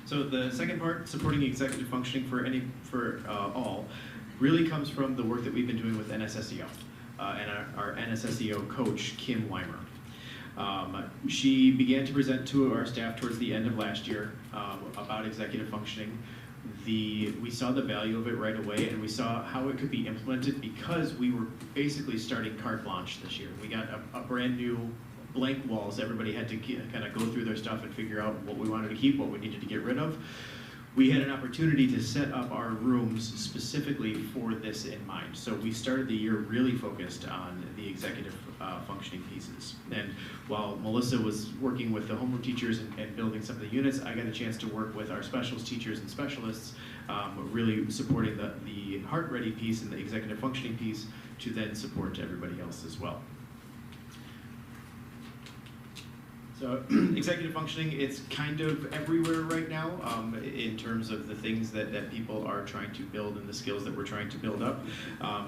So the second part, supporting executive functioning for all, really comes from the work that we've been doing with NSSEO and our NSSEO coach, Kim Weimer. She began to present to our staff towards the end of last year about executive functioning. We saw the value of it right away, and we saw how it could be implemented because we were basically starting carte blanche this year. We got a brand new blank walls. Everybody had to kind of go through their stuff and figure out what we wanted to keep, what we needed to get rid of. We had an opportunity to set up our rooms specifically for this in mind. So we started the year really focused on the executive functioning pieces. And while Melissa was working with the homeroom teachers and building some of the units, I got a chance to work with our specials teachers and specialists, really supporting the heart ready piece and the executive functioning piece to then support everybody else as well. So executive functioning, it's kind of everywhere right now in terms of the things that people are trying to build and the skills that we're trying to build up.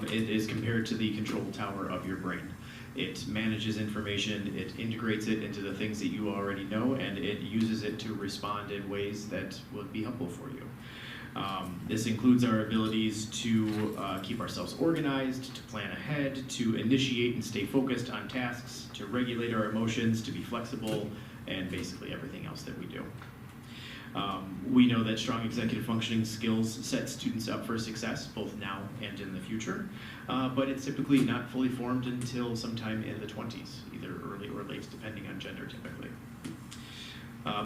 It is compared to the control tower of your brain. It manages information, it integrates it into the things that you already know, and it uses it to respond in ways that would be helpful for you. This includes our abilities to keep ourselves organized, to plan ahead, to initiate and stay focused on tasks, to regulate our emotions, to be flexible, and basically everything else that we do. We know that strong executive functioning skills set students up for success, both now and in the future, but it's typically not fully formed until sometime in the 20s, either early or late, depending on gender typically.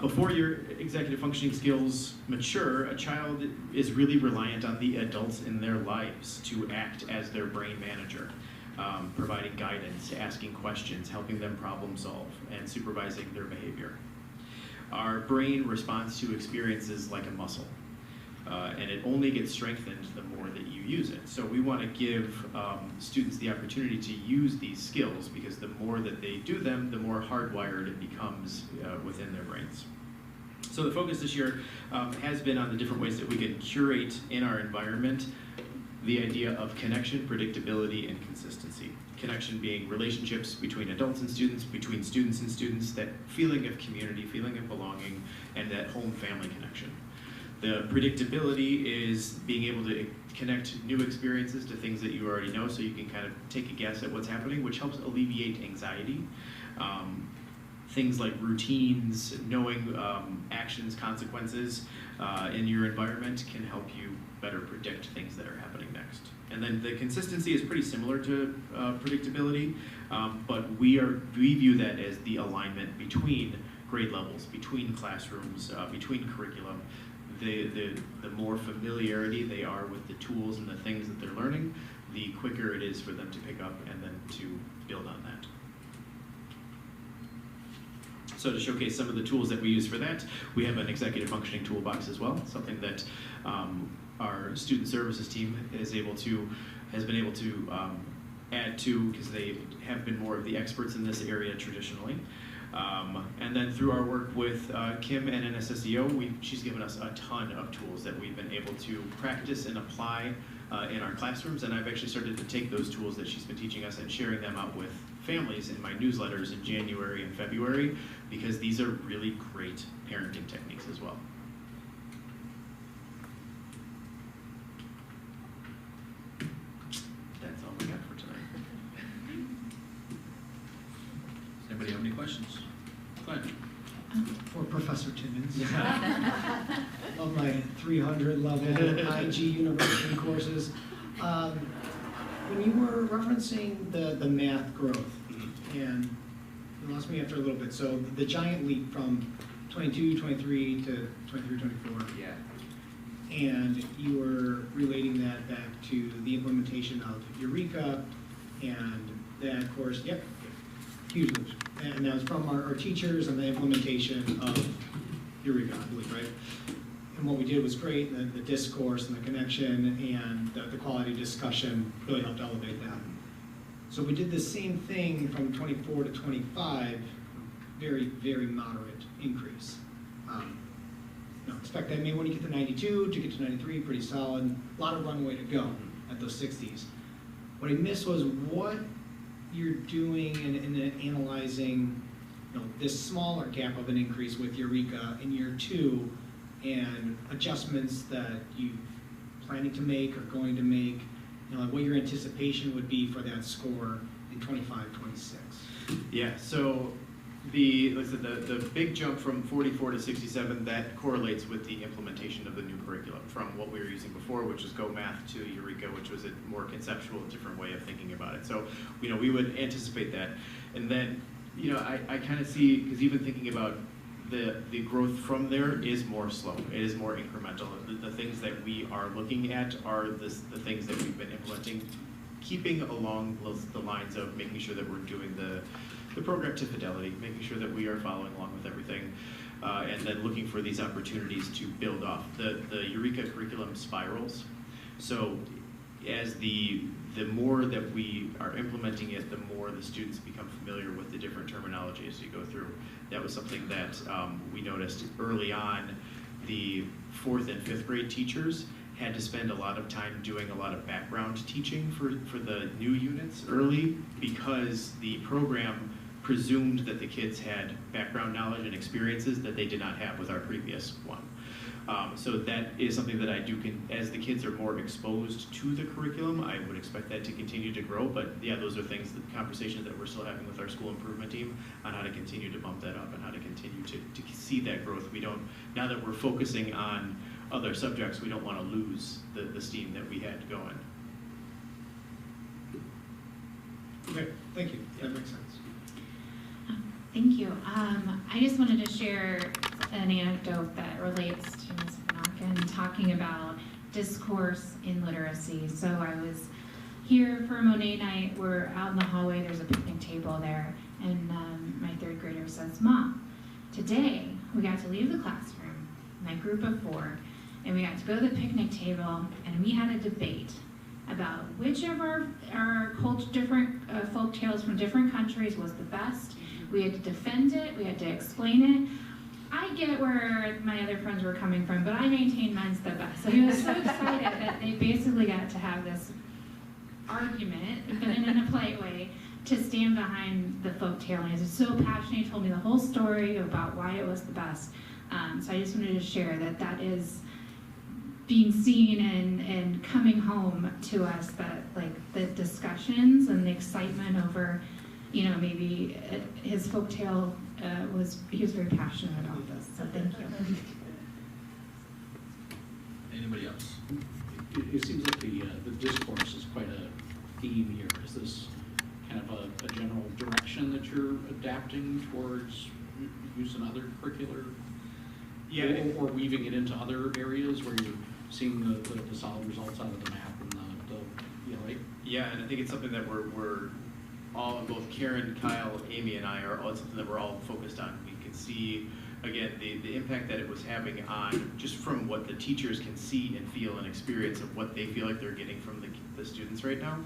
Before your executive functioning skills mature, a child is really reliant on the adults in their lives to act as their brain manager, providing guidance, asking questions, helping them problem solve, and supervising their behavior. Our brain responds to experiences like a muscle, and it only gets strengthened the more that you use it. So we want to give students the opportunity to use these skills because the more that they do them, the more hardwired it becomes within their brains. So the focus this year has been on the different ways that we can curate in our environment the idea of connection, predictability, and consistency. Connection being relationships between adults and students, between students and students, that feeling of community, feeling of belonging, and that home-family connection. The predictability is being able to connect new experiences to things that you already know so you can kind of take a guess at what's happening, which helps alleviate anxiety. Things like routines, knowing actions, consequences in your environment can help you better predict things that are happening next. And then the consistency is pretty similar to predictability, but we view that as the alignment between grade levels, between classrooms, between curriculum. The more familiarity they are with the tools and the things that they're learning, the quicker it is for them to pick up and then to build on that. So to showcase some of the tools that we use for that, we have an executive functioning toolbox as well, something that our student services team has been able to add to because they have been more of the experts in this area traditionally. And then through our work with Kim and NSSEO, she's given us a ton of tools that we've been able to practice and apply in our classrooms, and I've actually started to take those tools that she's been teaching us and sharing them out with families in my newsletters in January and February, because these are really great parenting techniques as well. That's all we got for tonight. Does anybody have any questions? Go ahead. For Professor Timmons. Of my 300 level IG University courses. When you were referencing the math growth, and you lost me after a little bit, so the giant leap from 22, 23 to 23, 24. Yeah. And you were relating that back to the implementation of Eureka and that course, yep, huge leaps. And that was from our teachers and the implementation of Eureka, I believe, right? And what we did was great, the discourse and the connection and the quality discussion really helped elevate that. So we did the same thing from 24 to 25, very, very moderate increase. Expect that maybe when you get to 92, to get to 93, pretty solid. A lot of runway to go at those 60s. What I missed was what you're doing in analyzing this smaller gap of an increase with Eureka in year 2, and adjustments that you planning to make or going to make, you know, like what your anticipation would be for that score in 25-26. Yeah, so like I said, the big jump from 44 to 67, that correlates with the implementation of the new curriculum from what we were using before, which was Go Math, to Eureka, which was a more conceptual, different way of thinking about it. So, you know, we would anticipate that. And then, you know, I kind of see, because even thinking about the growth from there is more slow. It is more incremental. The things that we are looking at are the things that we've been implementing, keeping along the lines of making sure that we're doing the program to fidelity, making sure that we are following along with everything, and then looking for these opportunities to build off. The Eureka curriculum spirals. So as the more that we are implementing it, the more the students become familiar with the different terminology as you go through. That was something that we noticed early on. The 4th and 5th grade teachers had to spend a lot of time doing a lot of background teaching for the new units early, because the program presumed that the kids had background knowledge and experiences that they did not have with our previous one. So that is something that I do, as the kids are more exposed to the curriculum, I would expect that to continue to grow. But yeah, those are things, the conversations that we're still having with our school improvement team on how to continue to bump that up and how to continue to see that growth. We don't, now that we're focusing on other subjects, we don't want to lose the steam that we had going. Okay, thank you. That makes sense. Thank you. I just wanted to share an anecdote that relates to Ms. Panaka talking about discourse in literacy. So I was here for Monet night. We're out in the hallway. There's a picnic table there. And my 3rd grader says, "Mom, today we got to leave the classroom, my group of 4, and we got to go to the picnic table, and we had a debate about which of our different folk tales from different countries was the best. We had to defend it, we had to explain it. I get where my other friends were coming from, but I maintain mine's the best." So he was so excited that they basically got to have this argument, but in a polite way, to stand behind the folk tale. And he was so passionate, he told me the whole story about why it was the best. So I just wanted to share that is being seen and coming home to us, that like the discussions and the excitement over, you know, maybe his folktale he was very passionate about this, so thank you. Anybody else? It seems like the discourse is quite a theme here. Is this kind of a general direction that you're adapting towards using other curricular? Yeah. Or weaving it into other areas where you're seeing the solid results out of the map and the ELA? Yeah, and I think it's something that we're all, both Karen, Kyle, Amy, and I are all, something that we're all focused on. We can see, again, the impact that it was having on, just from what the teachers can see and feel and experience of what they feel like they're getting from the students right now.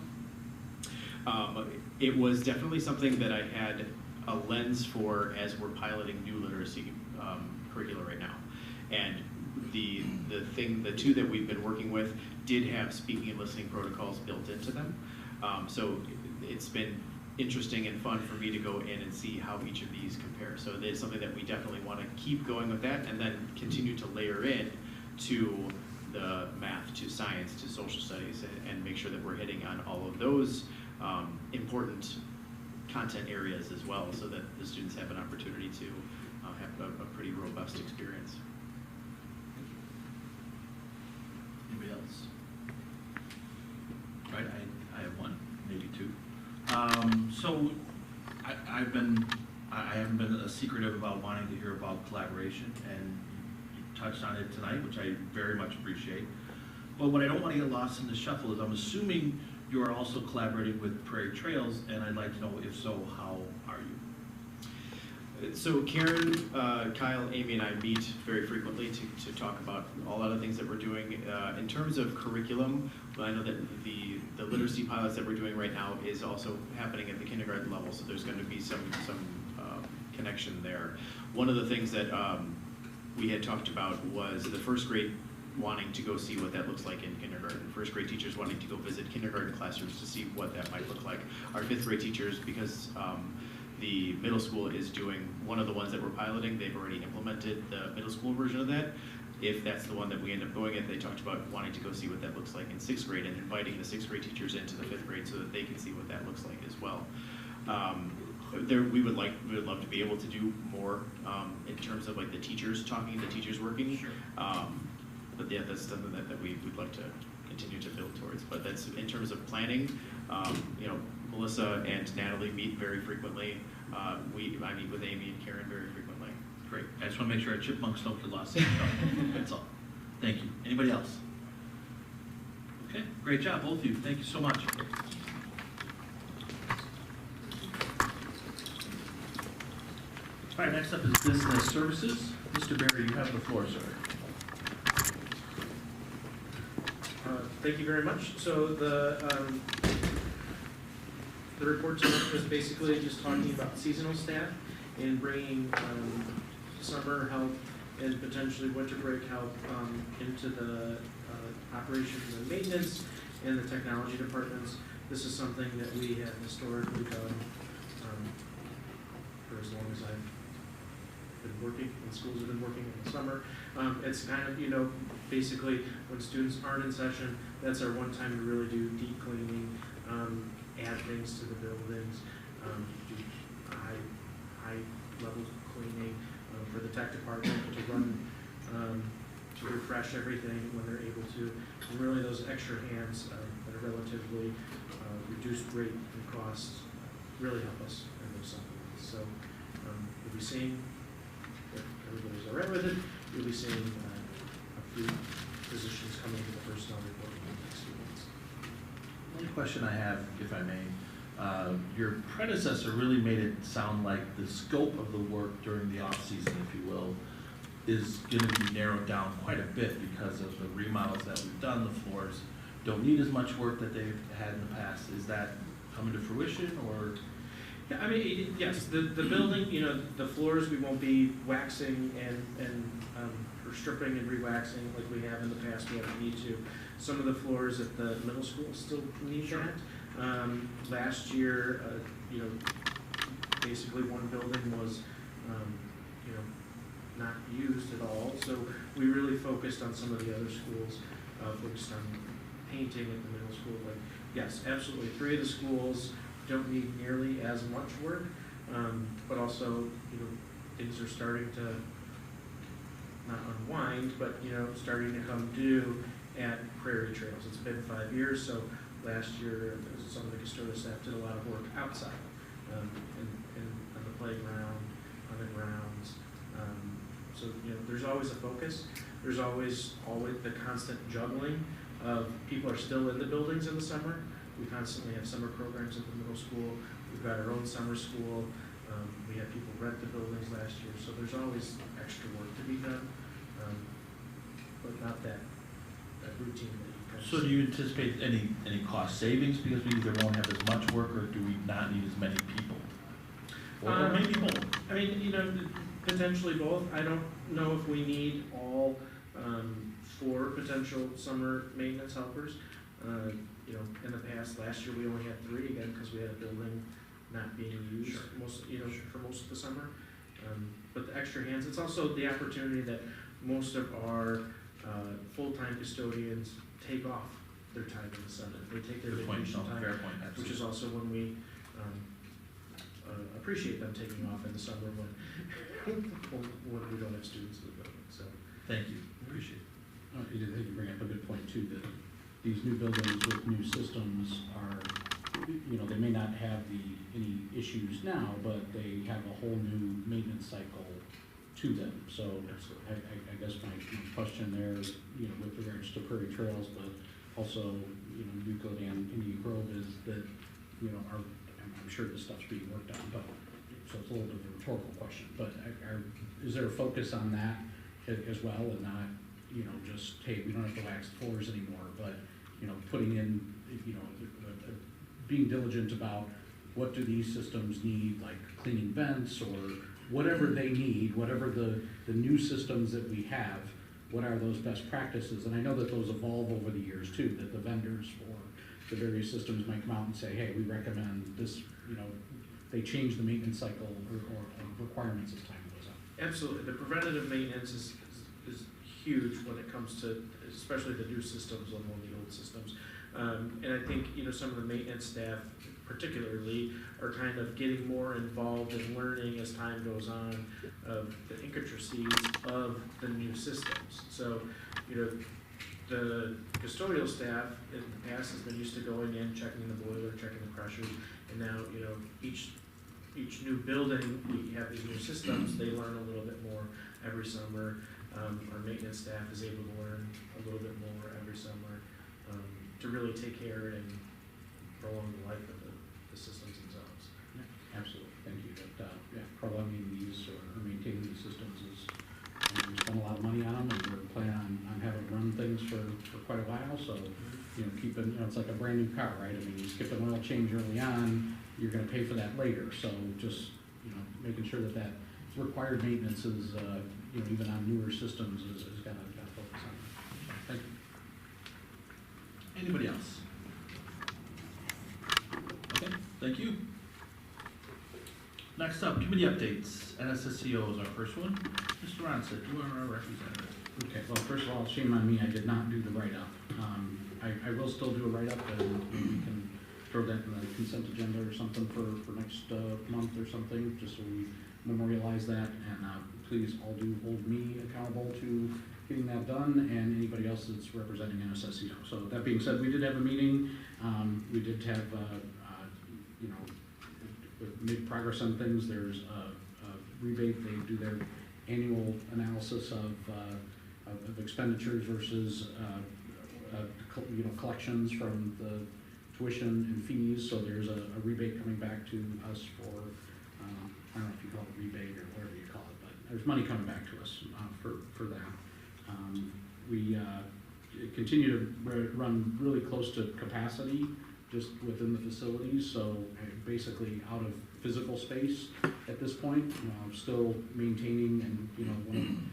It was definitely something that I had a lens for as we're piloting new literacy curricula right now. And the 2 that we've been working with did have speaking and listening protocols built into them. So it's been interesting and fun for me to go in and see how each of these compare. So it's something that we definitely want to keep going with that, and then continue to layer in to the math, to science, to social studies, and make sure that we're hitting on all of those important content areas as well, so that the students have an opportunity to have a pretty robust experience. Anybody else? Right, I have one, maybe 2. So I haven't been secretive about wanting to hear about collaboration, and you touched on it tonight, which I very much appreciate. But what I don't want to get lost in the shuffle is I'm assuming you are also collaborating with Prairie Trails, and I'd like to know, if so, how are you? So Karen, Kyle, Amy, and I meet very frequently to talk about all other things that we're doing. In terms of curriculum, I know that the literacy pilots that we're doing right now is also happening at the kindergarten level, so there's going to be some connection there. One of the things that we had talked about was the 1st grade wanting to go see what that looks like in kindergarten. 1st grade teachers wanting to go visit kindergarten classrooms to see what that might look like. Our 5th grade teachers, because the middle school is doing one of the ones that we're piloting, they've already implemented the middle school version of that. if that's the one that we end up going at, they talked about wanting to go see what that looks like in 6th grade and inviting the 6th grade teachers into the 5th grade so that they can see what that looks like as well. We would love to be able to do more in terms of like the teachers talking, the teachers working. Sure. But yeah, that's something that we would like to continue to build towards. But that's in terms of planning. You know, Melissa and Natalie meet very frequently. I meet with Amy and Karen very frequently. Great. I just want to make sure our chipmunks don't get lost. That's all. Thank you. Anybody else? Okay. Great job, both of you. Thank you so much. All right, next up is business services. Mr. Barry, you have the floor, sir. Thank you very much. So the report tonight was basically just talking about seasonal staff and bringing summer help and potentially winter break help into the operations and maintenance and the technology departments. This is something that we have historically done for as long as I've been working, and schools have been working in the summer. It's kind of, you know, basically when students aren't in session, that's our one time to really do deep cleaning, add things to the buildings, do high levels of cleaning for the tech department to run, to refresh everything when they're able to. And really those extra hands at a relatively reduced rate and costs really help us in those supplements. So you'll be seeing, if everybody's all right with it, you'll be seeing a few positions coming to the personnel report in the next few months. Only question I have, if I may, your predecessor really made it sound like the scope of the work during the off-season, if you will, is going to be narrowed down quite a bit because of the remodels that we've done. The floors don't need as much work that they've had in the past. Is that coming to fruition, or? Yeah, I mean, yes, the building, you know, the floors, we won't be waxing and or stripping and re-waxing like we have in the past. We haven't need to. Some of the floors at the middle school still need that. Last year, you know, basically one building was, you know, not used at all. So we really focused on some of the other schools, focused on painting at the middle school. Like, yes, absolutely, 3 of the schools don't need nearly as much work, but also, you know, things are starting to not unwind, but, you know, starting to come due at Prairie Trails. It's been 5 years, so last year some of the custodial staff did a lot of work outside, on the playground, on the grounds. So, you know, there's always a focus. There's always the constant juggling of people are still in the buildings in the summer. We constantly have summer programs at the middle school. We've got our own summer school. We had people rent the buildings last year, so there's always extra work to be done, but not that routine that you kind of So do you anticipate any cost savings because we either won't have as much work, or do we not need as many people? Or maybe both? I mean, you know, potentially both. I don't know if we need all 4 potential summer maintenance helpers. You know, in the past, last year we only had 3 again because we had a building not being used for most of the summer. But the extra hands, it's also the opportunity that most of our full-time custodians take off their time in the summer. They take their vacation time, which is also when we appreciate them taking off in the summer when we don't have students in the building. So thank you, appreciate it. You did bring up a good point too, that these new buildings with new systems are, you know, they may not have any issues now, but they have a whole new maintenance cycle to them. So I guess my question there, you know, with regards to Prairie Trails, but also, you know, Euclid and Indian Grove is that, you know, I'm sure this stuff's being worked on, but so it's a little bit of a rhetorical question, but is there a focus on that as well, and not, you know, just, hey, we don't have to wax the floors anymore, but, you know, putting in, you know, being diligent about what do these systems need, like cleaning vents or whatever they need, whatever the new systems that we have, what are those best practices? And I know that those evolve over the years too, that the vendors for the various systems might come out and say, hey, we recommend this, you know, they change the maintenance cycle or requirements as time goes on. absolutely, the preventative maintenance is huge when it comes to, especially the new systems on one of the old systems. And I think, some of the maintenance staff particularly are kind of getting more involved in learning as time goes on of the intricacies of the new systems. So, the custodial staff in the past has been used to going in, checking the boiler, checking the pressures, and now, each new building, we have these new systems, they learn a little bit more every summer. Our maintenance staff is able to learn a little bit more every summer, to really take care and prolong the life of the systems themselves. Yeah, absolutely, thank you. But, prolonging these or maintaining these systems is, we spend a lot of money on them, and we're planning on having to run things for quite a while, so, keeping, it's like a brand new car, right? I mean, you skip an oil change early on, you're gonna pay for that later, so just, making sure that required maintenance is, even on newer systems is gotta focus on. So, thank you. Anybody else? Okay, thank you. Next up, committee updates. NSSCO is our first one. Mr. Ronstadt, you are our representative. Okay, well, first of all, shame on me, I did not do the write-up. I will still do a write-up, and maybe we can throw that in the consent agenda or something for next month or something, just so we memorialize that, and please all do hold me accountable to getting that done, and anybody else that's representing NSSCO. So that being said, we did have a meeting. We did have, made progress on things. There's a rebate. They do their annual analysis of expenditures versus collections from the tuition and fees. So there's a rebate coming back to us for, I don't know if you call it rebate or whatever you call it, but there's money coming back to us for that. We continue to run really close to capacity just within the facilities, so basically out of physical space at this point. Still maintaining, and one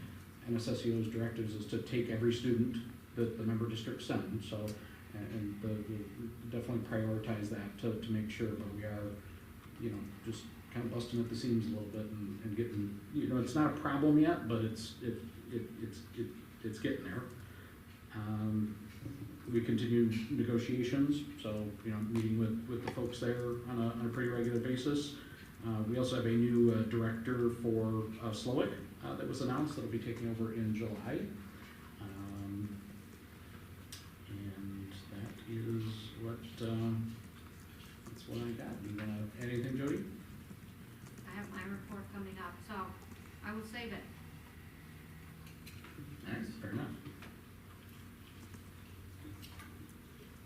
of NSSCO's directives is to take every student that the member district send. So, and definitely prioritize that to make sure, but we are, just kind of busting at the seams a little bit and getting, it's not a problem yet, but it's getting there. We continue negotiations, so, meeting with the folks there on a pretty regular basis. We also have a new director for Slowick that was announced that'll be taking over in July. And that is that's what I got. You wanna add anything, Jody? I have my report coming up, so I will save it. Nice, fair enough.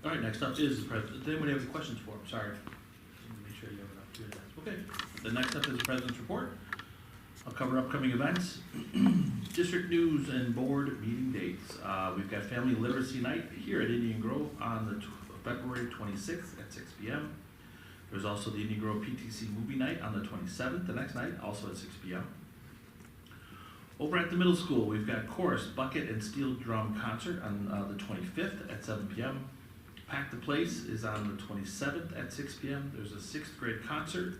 All right, next up is the president. Does anybody have any questions for him? Sorry. Make sure you have enough to ask. Okay, the next up is the president's report. I'll cover upcoming events, district news and board meeting dates. We've got Family Literacy Night here at Indian Grove on the February 26th at 6 p.m. There's also the Indian Grove PTC Movie Night on the 27th, the next night, also at 6 p.m. Over at the middle school, we've got chorus, bucket, and steel drum concert on the 25th at 7 p.m. Pack the Place is on the 27th at 6 p.m. There's a 6th grade concert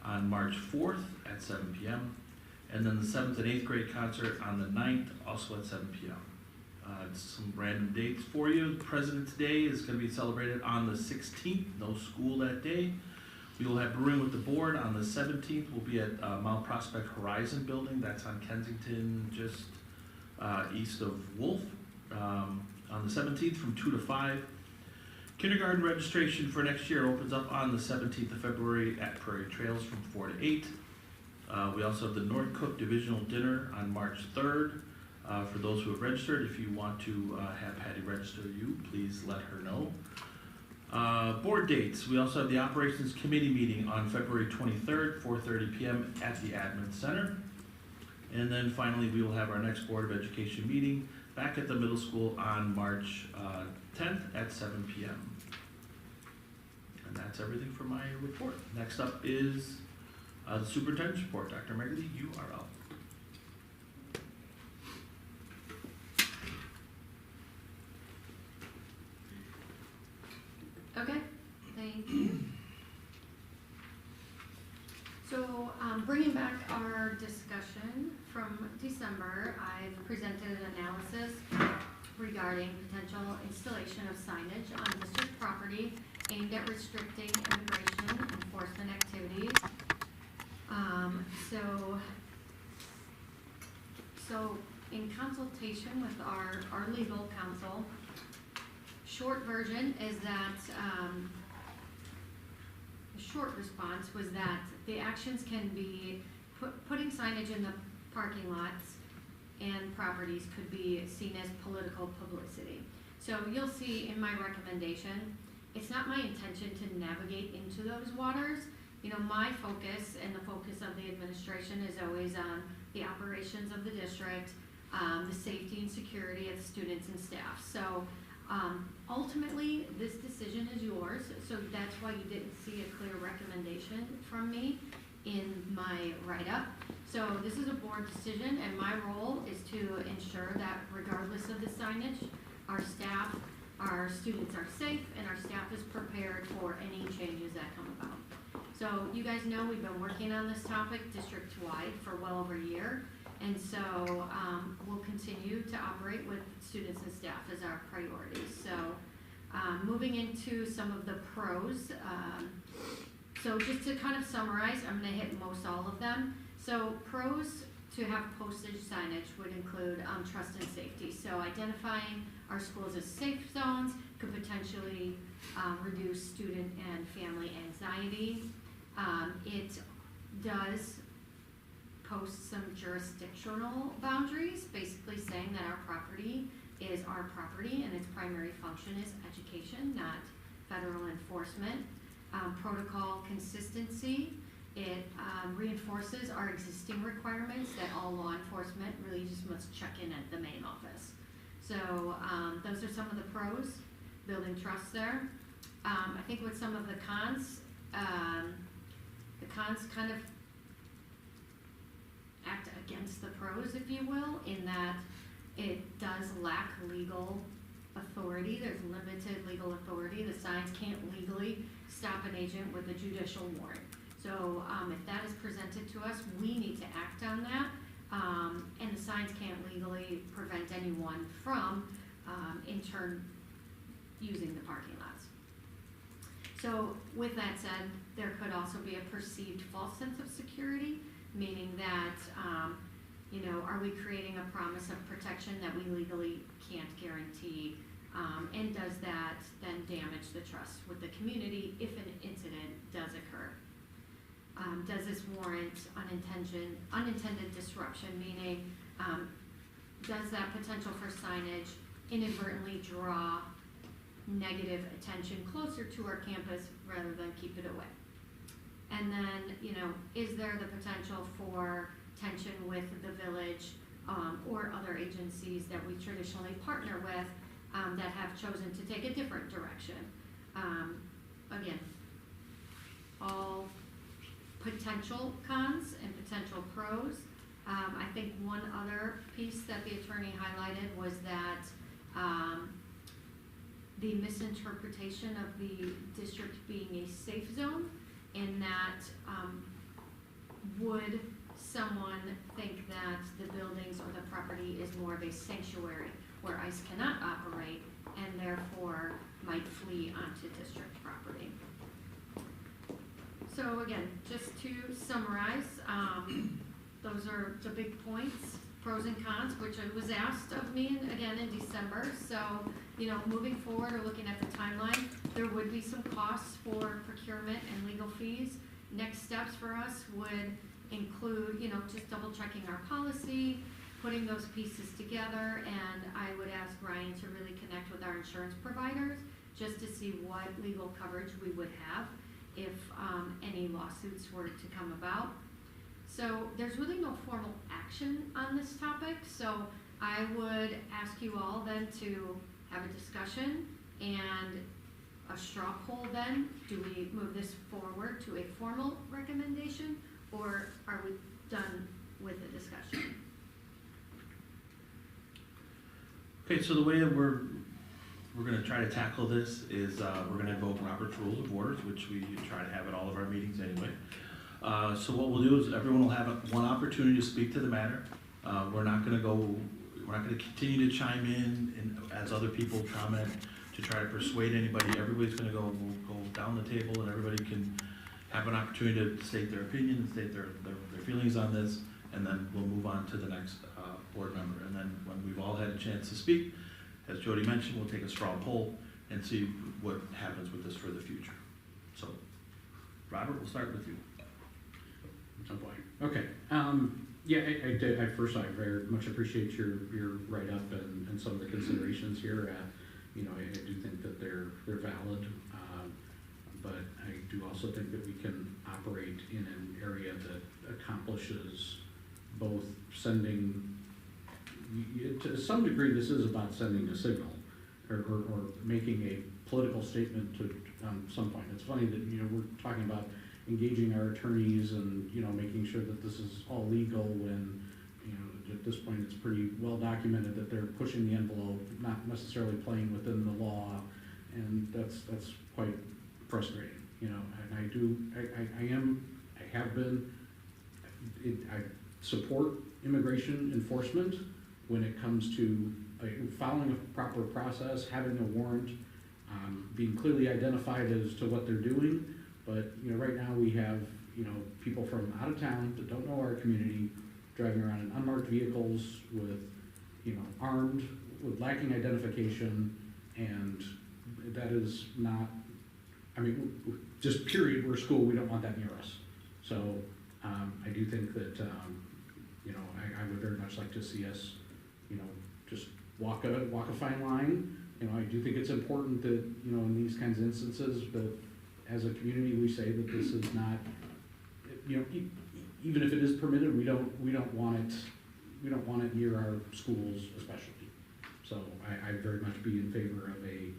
on March 4th at 7 p.m. And then the 7th and 8th grade concert on the 9th, also at 7 p.m. Some random dates for you. President's Day is going to be celebrated on the 16th, no school that day. We will have brewing with the board on the 17th. We'll be at Mount Prospect Horizon Building. That's on Kensington, just east of Wolf, on the 17th from 2 to 5. Kindergarten registration for next year opens up on the 17th of February at Prairie Trails from 4 to 8. We also have the North Cook Divisional Dinner on March 3rd. For those who have registered, if you want to have Patty register you, please let her know. Board dates. We also have the Operations Committee meeting on February 23rd, 4:30 p.m. at the Admin Center. And then finally, we will have our next Board of Education meeting back at the middle school on March 10th at 7 p.m. And that's everything for my report. Next up is the Superintendent's report. Dr. Megley, you are up. Okay, thank you. So, Bringing back our discussion from December, I've presented an analysis regarding potential installation of signage on district property aimed at restricting immigration enforcement activities. So in consultation with our legal counsel, short version is that, the short response was that the actions can be, putting signage in the parking lots and properties could be seen as political publicity. So you'll see in my recommendation, it's not my intention to navigate into those waters. You know, my focus and the focus of the administration is always on the operations of the district, the safety and security of the students and staff. So ultimately, this decision is yours, so that's why you didn't see a clear recommendation from me in my write-up. So this is a board decision, and my role is to ensure that regardless of the signage, our staff, our students are safe, and our staff is prepared for any changes that come about. So you guys know we've been working on this topic district-wide for well over a year, and so we'll continue to operate with students and staff as our priorities. So moving into some of the pros, so just to kind of summarize, I'm gonna hit most all of them. So pros to have postage signage would include trust and safety. So identifying our schools as safe zones could potentially reduce student and family anxiety. It does post some jurisdictional boundaries, basically saying that our property is our property and its primary function is education, not federal enforcement. Protocol consistency, it reinforces our existing requirements that all law enforcement really just must check in at the main office. So those are some of the pros, building trust there. I think with some of the cons kind of act against the pros, if you will, in that it does lack legal authority. There's limited legal authority. The signs can't legally stop an agent with a judicial warrant. So if that is presented to us, we need to act on that. And the signs can't legally prevent anyone from, in turn, using the parking lots. So with that said, there could also be a perceived false sense of security, meaning that, you know, are we creating a promise of protection that we legally can't guarantee? And does that then damage the trust with the community if an incident does occur? Does this warrant unintended disruption, meaning does that potential for signage inadvertently draw negative attention closer to our campus rather than keep it away? And then, you know, is there the potential for tension with the village or other agencies that we traditionally partner with that have chosen to take a different direction? Again, all potential cons and potential pros. I think one other piece that the attorney highlighted was that the misinterpretation of the district being a safe zone, in that would someone think that the buildings or the property is more of a sanctuary where ICE cannot operate and therefore might flee onto district property? So again, just to summarize, those are the big points, pros and cons, which was asked of me again in December. So, you know, moving forward or looking at the timeline, there would be some costs for procurement and legal fees. Next steps for us would include, you know, just double checking our policy, putting those pieces together, and I would ask Ryan to really connect with our insurance providers just to see what legal coverage we would have if any lawsuits were to come about. So there's really no formal action on this topic, so I would ask you all then to have a discussion and a straw poll then. Do we move this forward to a formal recommendation, or are we done with the discussion? Okay, so the way that we're gonna try to tackle this is we're gonna invoke Robert's Rules of Orders, which we try to have at all of our meetings anyway. So what we'll do is everyone will have one opportunity to speak to the matter. We're not gonna continue to chime in and as other people comment to try to persuade anybody. Everybody's gonna we'll go down the table and everybody can have an opportunity to state their opinion and state their feelings on this, and then we'll move on to the next board member. And then when we've all had a chance to speak, as Jody mentioned, we'll take a straw poll and see what happens with this for the future. So, Robert, we'll start with you. Oh boy. Okay. Yeah, I first I very much appreciate your write-up and some of the considerations here. You know, I do think that they're valid, but I do also think that we can operate in an area that accomplishes both sending, to some degree, this is about sending a signal or making a political statement to some point. It's funny that, you know, we're talking about engaging our attorneys and, you know, making sure that this is all legal when, you know, at this point it's pretty well documented that they're pushing the envelope, not necessarily playing within the law, and that's quite frustrating, you know. And I have been, I support immigration enforcement when it comes to following a proper process, having a warrant, being clearly identified as to what they're doing. But, you know, right now we have, you know, people from out of town that don't know our community driving around in unmarked vehicles with, you know, armed, with lacking identification, and that is not, I mean, just period, we're a school, we don't want that near us. So I do think that, you know, I would very much like to see us, you know, just walk a fine line. You know, I do think it's important that, you know, in these kinds of instances, that as a community, we say that this is not, you know, even if it is permitted, we don't want it near our schools especially. So I'd very much be in favor of a,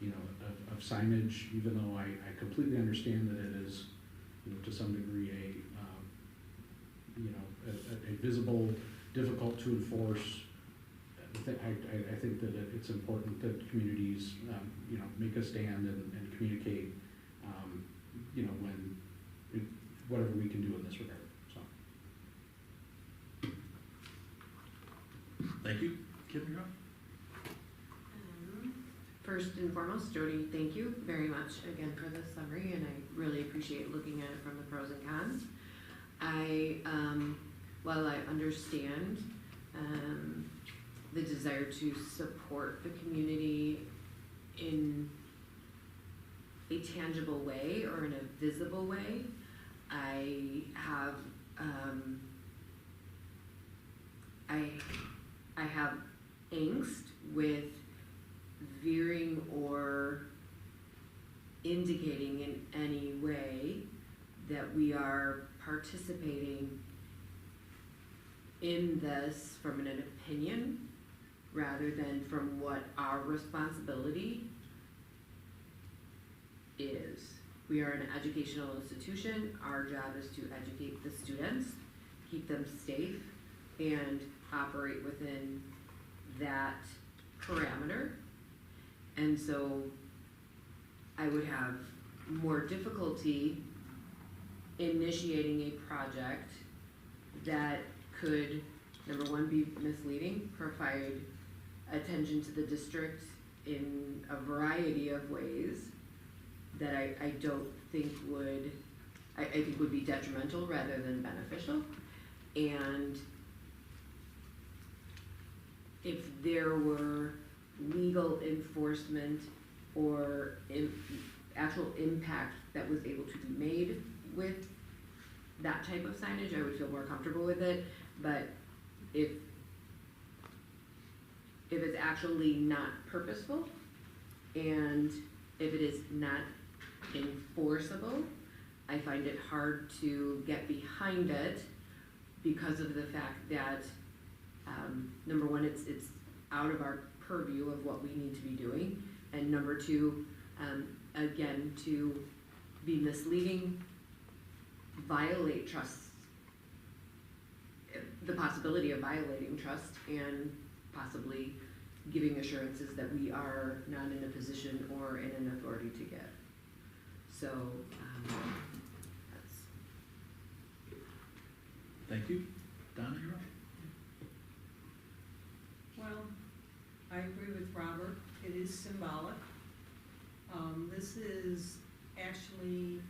you know, of signage, even though I completely understand that it is, you know, to some degree a visible, difficult to enforce. I think that it's important that communities, you know, make a stand and communicate, you know, whatever we can do in this regard, so. Thank you. Kim, you're up. First and foremost, Jody, thank you very much again for this summary, and I really appreciate looking at it from the pros and cons. While I understand the desire to support the community in a tangible way or in a visible way, I have angst with veering or indicating in any way that we are participating in this from an opinion rather than from what our responsibility is. We are an educational institution. Our job is to educate the students, keep them safe, and operate within that parameter. And so I would have more difficulty initiating a project that could, number one, be misleading, provide attention to the district in a variety of ways that I don't think would, I think would be detrimental rather than beneficial. And if there were legal enforcement or actual impact that was able to be made with that type of signage, I would feel more comfortable with it. But if it's actually not purposeful and if it is not enforceable, I find it hard to get behind it because of the fact that number one, it's out of our purview of what we need to be doing, and number two, again, to be misleading, violate trust, the possibility of violating trust, and possibly giving assurances that we are not in a position or in an authority to give. So Thank you. Donna, you're up. Well, I agree with Robert, it is symbolic. This is actually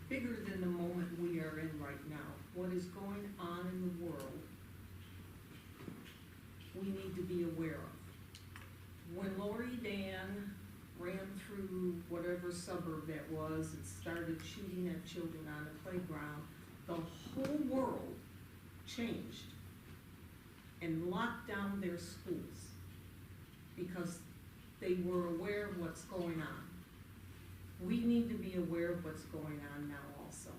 bigger than the moment we are in right now. What is going on in the world, we need to be aware of. When Lori Dan ran through whatever suburb that was and started shooting at children on the playground, the whole world changed and locked down their schools because they were aware of what's going on. We need to be aware of what's going on now also.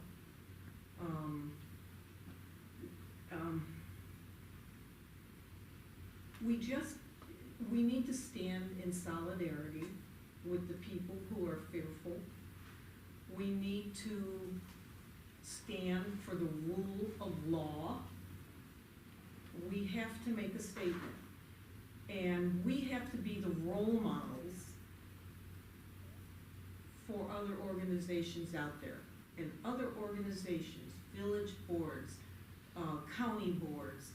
We need to stand in solidarity with the people who are fearful. We need to stand for the rule of law. We have to make a statement. And we have to be the role models for other organizations out there. And other organizations, village boards, county boards,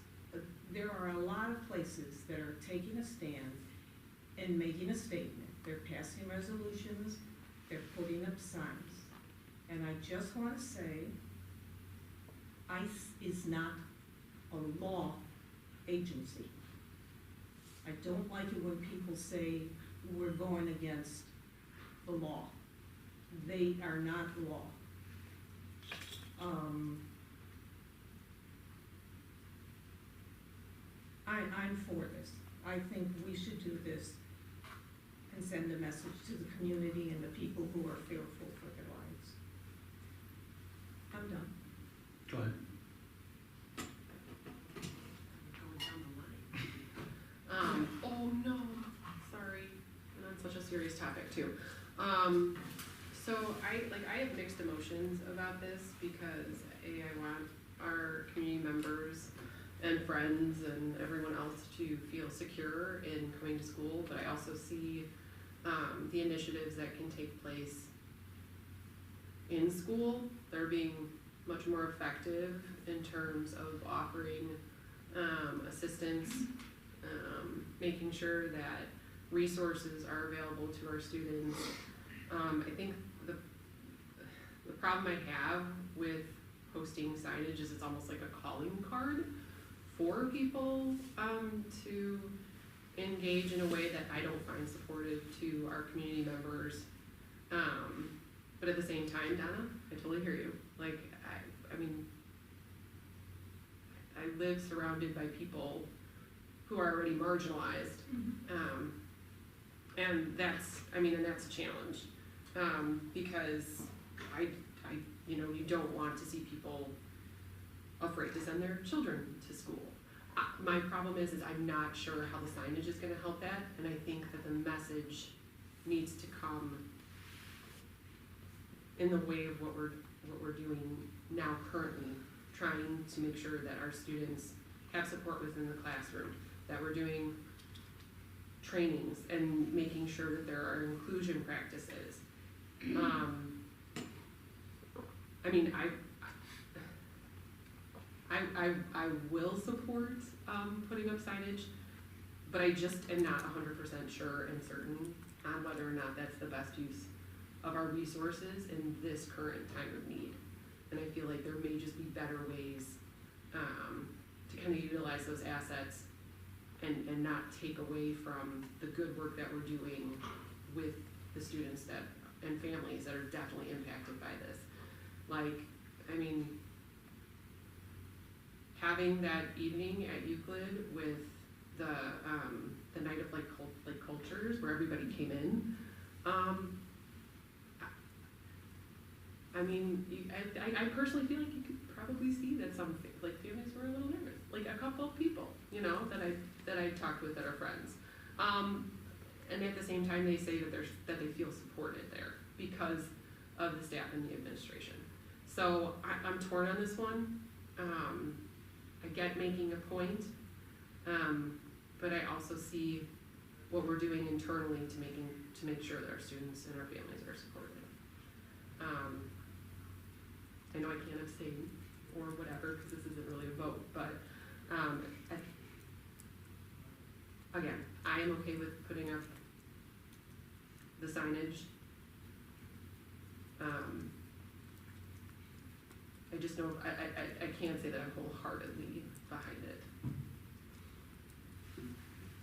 there are a lot of places that are taking a stand and making a statement. They're passing resolutions, they're putting up signs. And I just want to say, ICE is not a law agency. I don't like it when people say we're going against the law. They are not law. I'm for this. I think we should do this and send a message to the community and the people who are fearful for their lives. I'm done. Go ahead. Going down the line. Oh no, sorry, and on such a serious topic too. So I have mixed emotions about this because I want our community members and friends and everyone else to feel secure in coming to school, but I also see the initiatives that can take place in school. They're being much more effective in terms of offering assistance, making sure that resources are available to our students. I think the problem I have with posting signage is it's almost like a calling card for people to engage in a way that I don't find supportive to our community members. But at the same time, Donna, I totally hear you. Like, I mean, I live surrounded by people who are already marginalized. And that's a challenge. Because you don't want to see people afraid to send their children to school. My problem is I'm not sure how the signage is gonna help that, and I think that the message needs to come in the way of what we're doing now currently, trying to make sure that our students have support within the classroom, that we're doing trainings and making sure that there are inclusion practices. I will support putting up signage, but I just am not 100% sure and certain on whether or not that's the best use of our resources in this current time of need. And I feel like there may just be better ways to kind of utilize those assets and not take away from the good work that we're doing with the students and families that are definitely impacted by this. Having that evening at Euclid with the night of cultures where everybody came in, I personally feel like you could probably see that some families were a little nervous. Like a couple of people, that I talked with that are friends. And at the same time, they say that they feel supported there because of the staff and the administration. So I'm torn on this one. I get making a point, but I also see what we're doing internally to make sure that our students and our families are supported. I know I can't abstain, or whatever, because this isn't really a vote, but, again, I am okay with putting up the signage. I just know, I can't say that I'm wholeheartedly behind it.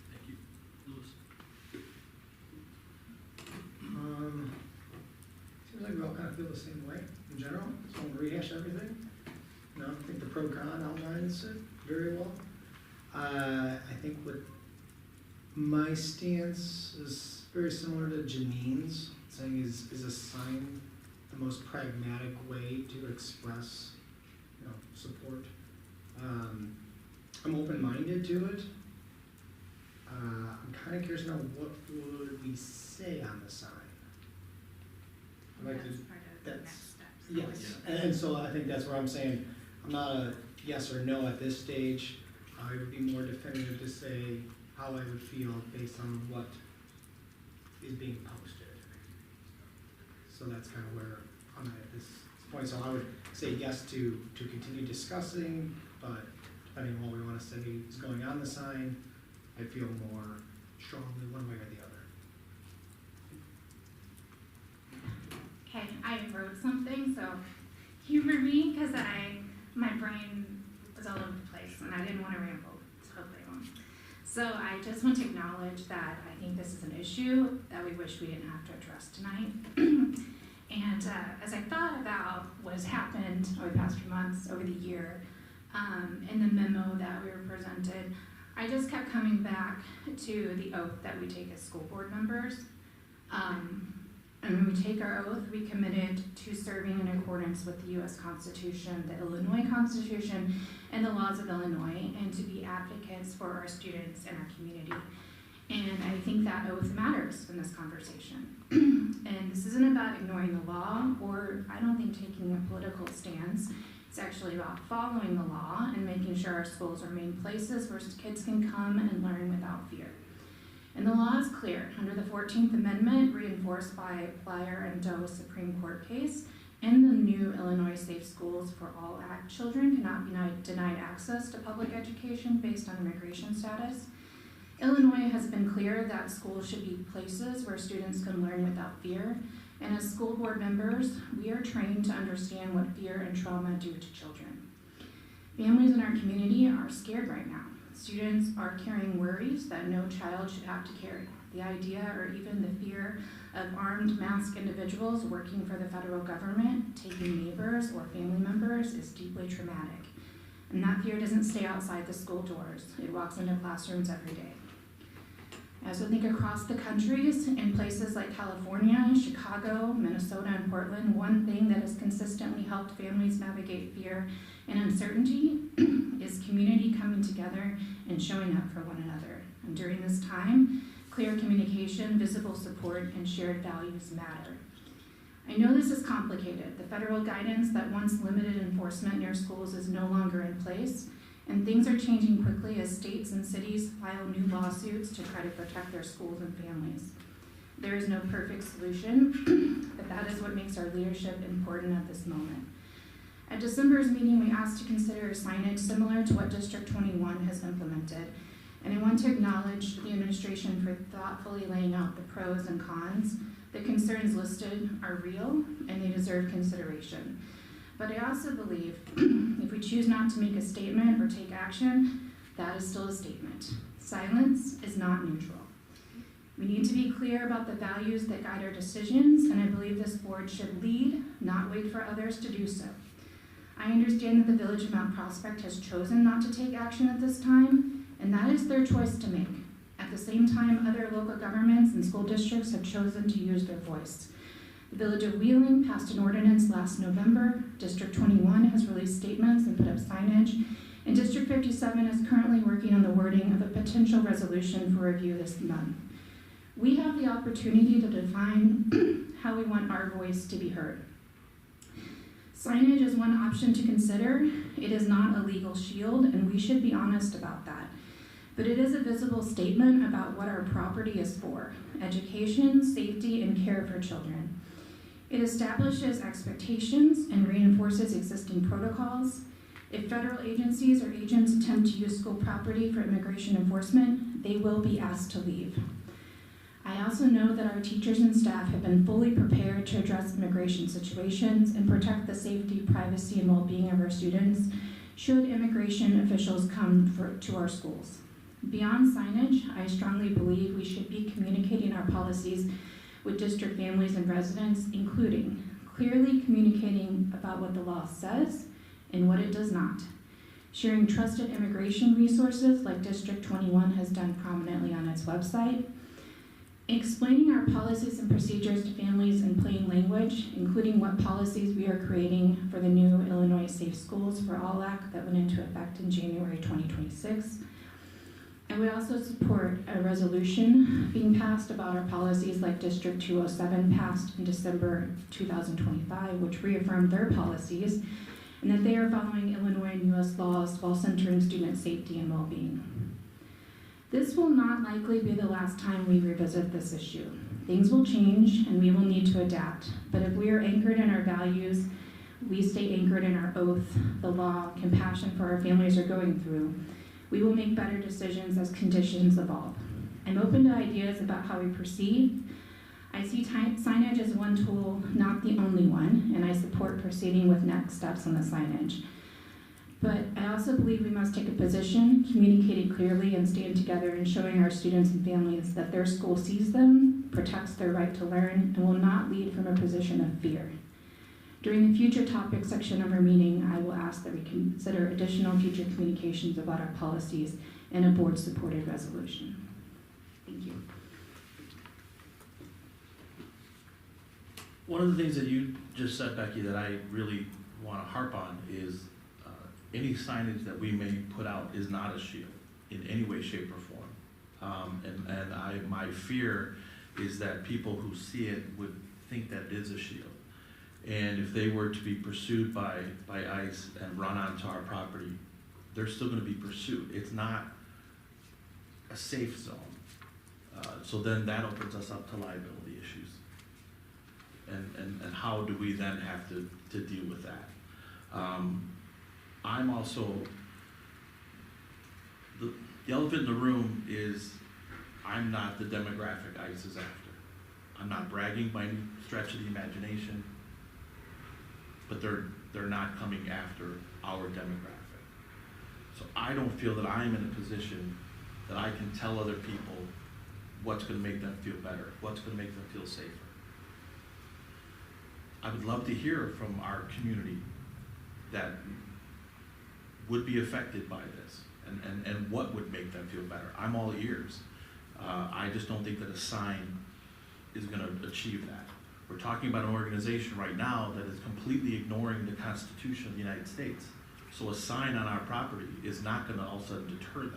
Thank you. Louis? Seems like we all kind of feel the same way in general, just won't rehash everything. No, I think the pro-con outlines it very well. I think what my stance is very similar to Janine's, saying is a sign the most pragmatic way to express, support. I'm open-minded to it. I'm kind of curious to know what would we say on the sign. I'd like to, yes, and so I think that's where I'm saying I'm not a yes or no at this stage. It would be more definitive to say how I would feel based on what is being posted. So that's kind of where I'm at this point. So I would say yes to continue discussing, but depending on what we want to say is going on the sign, I feel more strongly one way or the other. Okay, I wrote something, so humor me, because my brain was all over the place and I didn't want to ramble, so hopefully I won't. So I just want to acknowledge that I think this is an issue that we wish we didn't have to address tonight. And as I thought about what has happened over the past few months, over the year, in the memo that we were presented, I just kept coming back to the oath that we take as school board members. And when we take our oath, we committed to serving in accordance with the U.S. Constitution, the Illinois Constitution, and the laws of Illinois, and to be advocates for our students and our community. And I think that oath matters in this conversation. And this isn't about ignoring the law, or I don't think taking a political stance. It's actually about following the law and making sure our schools remain places where kids can come and learn without fear. And the law is clear. Under the 14th Amendment, reinforced by Plyer and Doe Supreme Court case, and the new Illinois Safe Schools for All Act, children cannot be denied access to public education based on immigration status. Illinois has been clear that schools should be places where students can learn without fear. And as school board members, we are trained to understand what fear and trauma do to children. Families in our community are scared right now. Students are carrying worries that no child should have to carry. The idea or even the fear of armed, masked individuals working for the federal government, taking neighbors or family members is deeply traumatic. And that fear doesn't stay outside the school doors. It walks into classrooms every day. I also think across the countries, in places like California, Chicago, Minnesota, and Portland, one thing that has consistently helped families navigate fear and uncertainty is community coming together and showing up for one another. And during this time, clear communication, visible support, and shared values matter. I know this is complicated. The federal guidance that once limited enforcement near schools is no longer in place, and things are changing quickly as states and cities file new lawsuits to try to protect their schools and families. There is no perfect solution, but that is what makes our leadership important at this moment. At December's meeting, we asked to consider signage similar to what District 21 has implemented, and I want to acknowledge the administration for thoughtfully laying out the pros and cons. The concerns listed are real, and they deserve consideration. But I also believe if we choose not to make a statement or take action, that is still a statement. Silence is not neutral. We need to be clear about the values that guide our decisions, and I believe this board should lead, not wait for others to do so. I understand that the Village of Mount Prospect has chosen not to take action at this time, and that is their choice to make. At the same time, other local governments and school districts have chosen to use their voice. The Village of Wheeling passed an ordinance last November. District 21 has released statements and put up signage. And District 57 is currently working on the wording of a potential resolution for review this month. We have the opportunity to define how we want our voice to be heard. Signage is one option to consider. It is not a legal shield, and we should be honest about that. But it is a visible statement about what our property is for: education, safety, and care for children. It establishes expectations and reinforces existing protocols. If federal agencies or agents attempt to use school property for immigration enforcement, they will be asked to leave. I also know that our teachers and staff have been fully prepared to address immigration situations and protect the safety, privacy, and well-being of our students should immigration officials come to our schools. Beyond signage, I strongly believe we should be communicating our policies with district families and residents, including clearly communicating about what the law says and what it does not. Sharing trusted immigration resources like District 21 has done prominently on its website. Explaining our policies and procedures to families in plain language, including what policies we are creating for the new Illinois Safe Schools for All Act that went into effect in January 2026. And we also support a resolution being passed about our policies like District 207 passed in December 2025, which reaffirmed their policies and that they are following Illinois and U.S. laws while centering student safety and well-being. This will not likely be the last time we revisit this issue. Things will change and we will need to adapt, but if we are anchored in our values, we stay anchored in our oath, the law, compassion for our families are going through, we will make better decisions as conditions evolve. I'm open to ideas about how we proceed. I see signage as one tool, not the only one, and I support proceeding with next steps on the signage. But I also believe we must take a position, communicating clearly and stand together in showing our students and families that their school sees them, protects their right to learn, and will not lead from a position of fear. During the future topics section of our meeting, I will ask that we consider additional future communications about our policies and a board-supported resolution. Thank you. One of the things that you just said, Becky, that I really want to harp on is any signage that we may put out is not a shield in any way, shape, or form. My fear is that people who see it would think that it is a shield. And if they were to be pursued by ICE and run onto our property, they're still going to be pursued. It's not a safe zone. So then that opens us up to liability issues. And how do we then have to deal with that? I'm also, the elephant in the room is I'm not the demographic ICE is after. I'm not bragging by any stretch of the imagination, but they're not coming after our demographic. So I don't feel that I'm in a position that I can tell other people what's going to make them feel better, what's going to make them feel safer. I would love to hear from our community that would be affected by this and what would make them feel better. I'm all ears. I just don't think that a sign is going to achieve that. We're talking about an organization right now that is completely ignoring the Constitution of the United States. So a sign on our property is not going to all of a sudden deter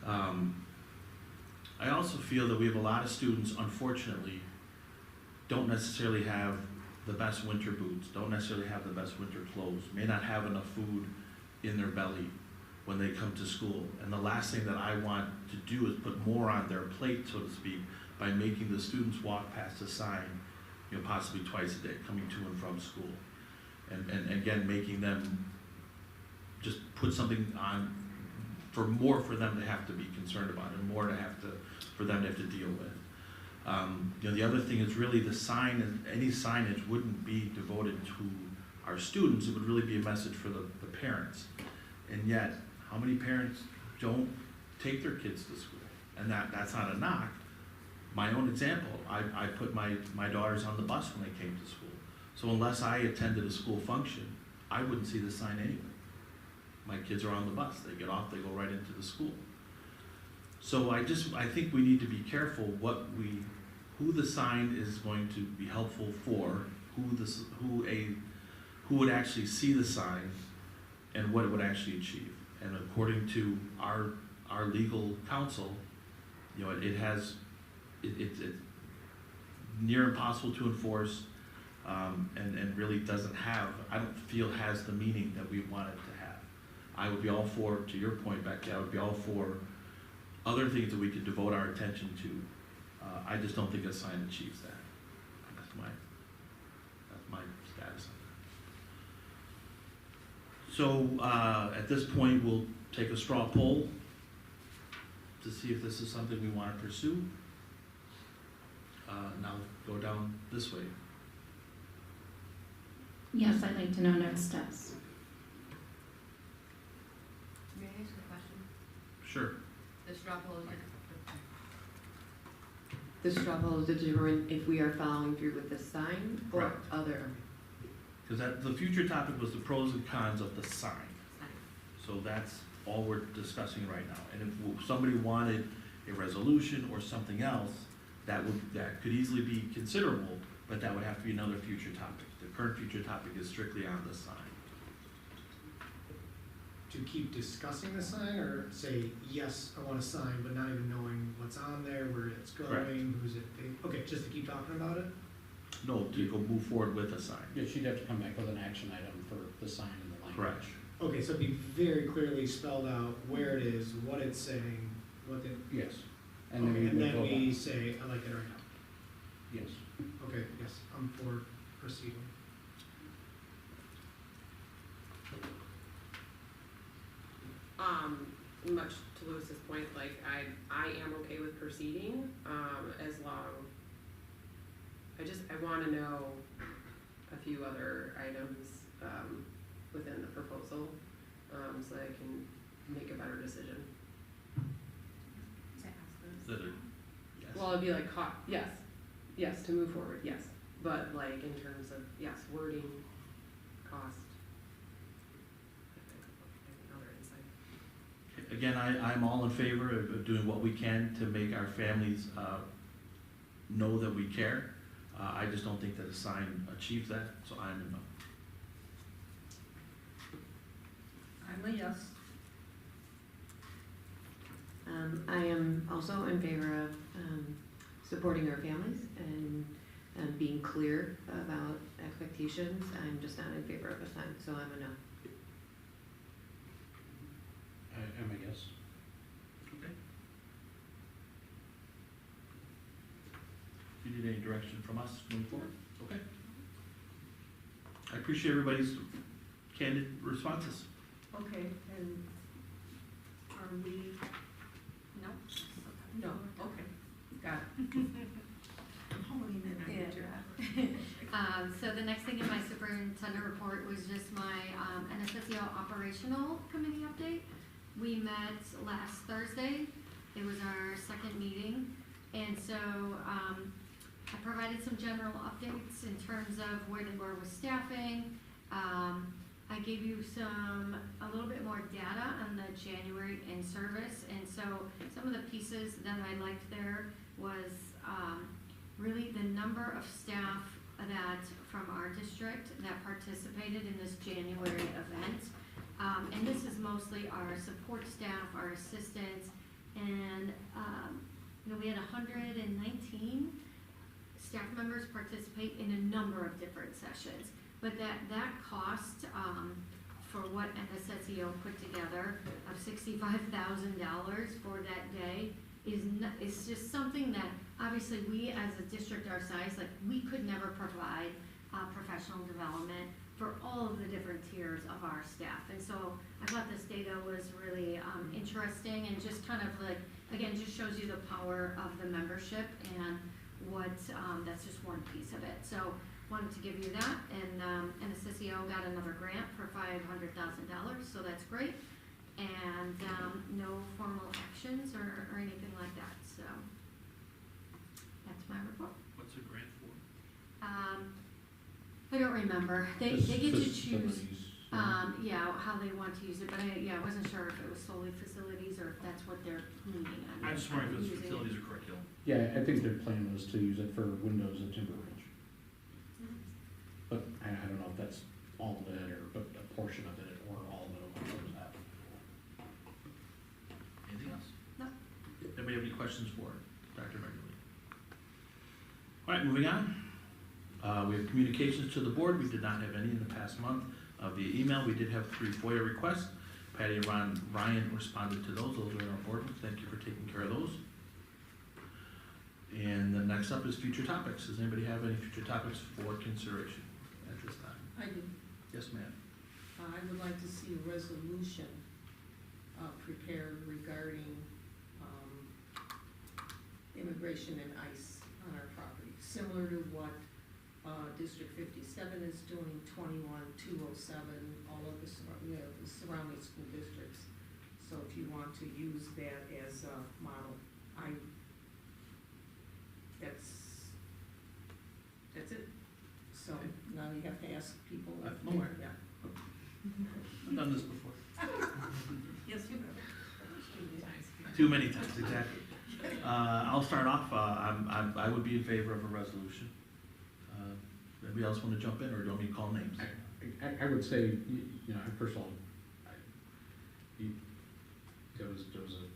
them. I also feel that we have a lot of students, unfortunately, don't necessarily have the best winter boots, don't necessarily have the best winter clothes, may not have enough food in their belly when they come to school. And the last thing that I want to do is put more on their plate, so to speak, by making the students walk past a sign, possibly twice a day, coming to and from school. And again, making them just put something on for them to have to be concerned about and more for them to have to deal with. The other thing is really the sign, any signage wouldn't be devoted to our students, it would really be a message for the parents. And yet, how many parents don't take their kids to school? And that's not a knock. My own example, I put my daughters on the bus when they came to school. So unless I attended a school function, I wouldn't see the sign anyway. My kids are on the bus, they get off, they go right into the school. So I think we need to be careful who the sign is going to be helpful for, who would actually see the sign, and what it would actually achieve. And according to our legal counsel, it's near impossible to enforce, and really I don't feel has the meaning that we want it to have. I would be all for, to your point, Becky, I would be all for other things that we could devote our attention to. I just don't think a sign achieves that. That's my status So, at this point, we'll take a straw poll to see if this is something we want to pursue. Now go down this way. Yes, I'd like to know next steps. May I ask a question? Sure. The straw poll is to determine if we are following through with the sign or Correct. other Because the future topic was the pros and cons of the sign. sign. So that's all we're discussing right now. And if somebody wanted a resolution or something else, that could easily be considerable, but that would have to be another future topic. The current future topic is strictly on the sign. To keep discussing the sign, or say, yes, I want a sign, but not even knowing what's on there, where it's Correct. going, who's it, okay, just to keep talking about it? No, to go move forward with a sign. Yeah, she'd have to come back with an action item for the sign and the language. Correct. Okay, so it'd be very clearly spelled out where it is, what it's saying, what the, Yes. okay, and then we say, I like it right now. Yes. Okay, yes, I'm for proceeding. Much to Lewis's point, like, I am okay with proceeding, as long, I wanna know a few other items, within the proposal, so that I can make a better decision. That are, yes. Well, it'd be like, yes, to move forward, yes, but like, in terms of, yes, wording, cost. Other insight. Again, I'm all in favor of doing what we can to make our families know that we care. I just don't think that a sign achieves that, so I'm a no. I'm a yes. I am also in favor of supporting our families and being clear about expectations. I'm just not in favor of a sign, so I'm a no. I'm a yes. Okay. Do you need any direction from us moving forward? Okay. I appreciate everybody's candid responses. Okay, and are we, No? no, okay, got it. How many minutes? So the next thing in my superintendent report was just my NSSEO operational committee update. We met last Thursday. It was our second meeting. And so I provided some general updates in terms of where they were with staffing. I gave you a little bit more data on the January in-service. And so some of the pieces that I liked there was really the number of staff that from our district that participated in this January event. And this is mostly our support staff, our assistants, and we had 119 staff members participate in a number of different sessions. But that cost for what NSSEO put together of $65,000 for that day is just something that obviously we as a district our size, like we could never provide professional development for all of the different tiers of our staff. And so I thought this data was really interesting and just kind of like, again, just shows you the power of the membership and what, that's just one piece of it. So wanted to give you that, and NSSEO got another grant for $500,000, so that's great. And no formal actions or anything like that, so that's my report. What's the grant for? I don't remember. They get to choose, Facilities. yeah, how they want to use it, but I wasn't sure if it was solely facilities or if that's what they're leaning on. I'm just wondering if it's using it. facilities or curriculum. Yeah, I think their plan was to use it for windows at Timber Ridge. But I don't know if that's all of it, or but a portion of it, or all of it, or what was that. Anything else? No. Anybody have any questions for Dr. Regularly? All right, moving on. We have communications to the board. We did not have any in the past month via email. We did have 3 FOIA requests. Patty and Ryan responded to those. Those are in our board. Thank you for taking care of those. And the next up is future topics. Does anybody have any future topics for consideration at this time? I do. Yes, ma'am. I would like to see a resolution prepared regarding immigration and ICE on our property, similar to what District 57 is doing, 21, 207, all of the surrounding school districts. So if you want to use that as a model, that's it. So now you have to ask people. Nowhere. Yeah. I've done this before. Yes, you have. Too many times, exactly. I'll start off, I would be in favor of a resolution. Anybody else want to jump in, or do you want me to call names? I would say, first of all, there was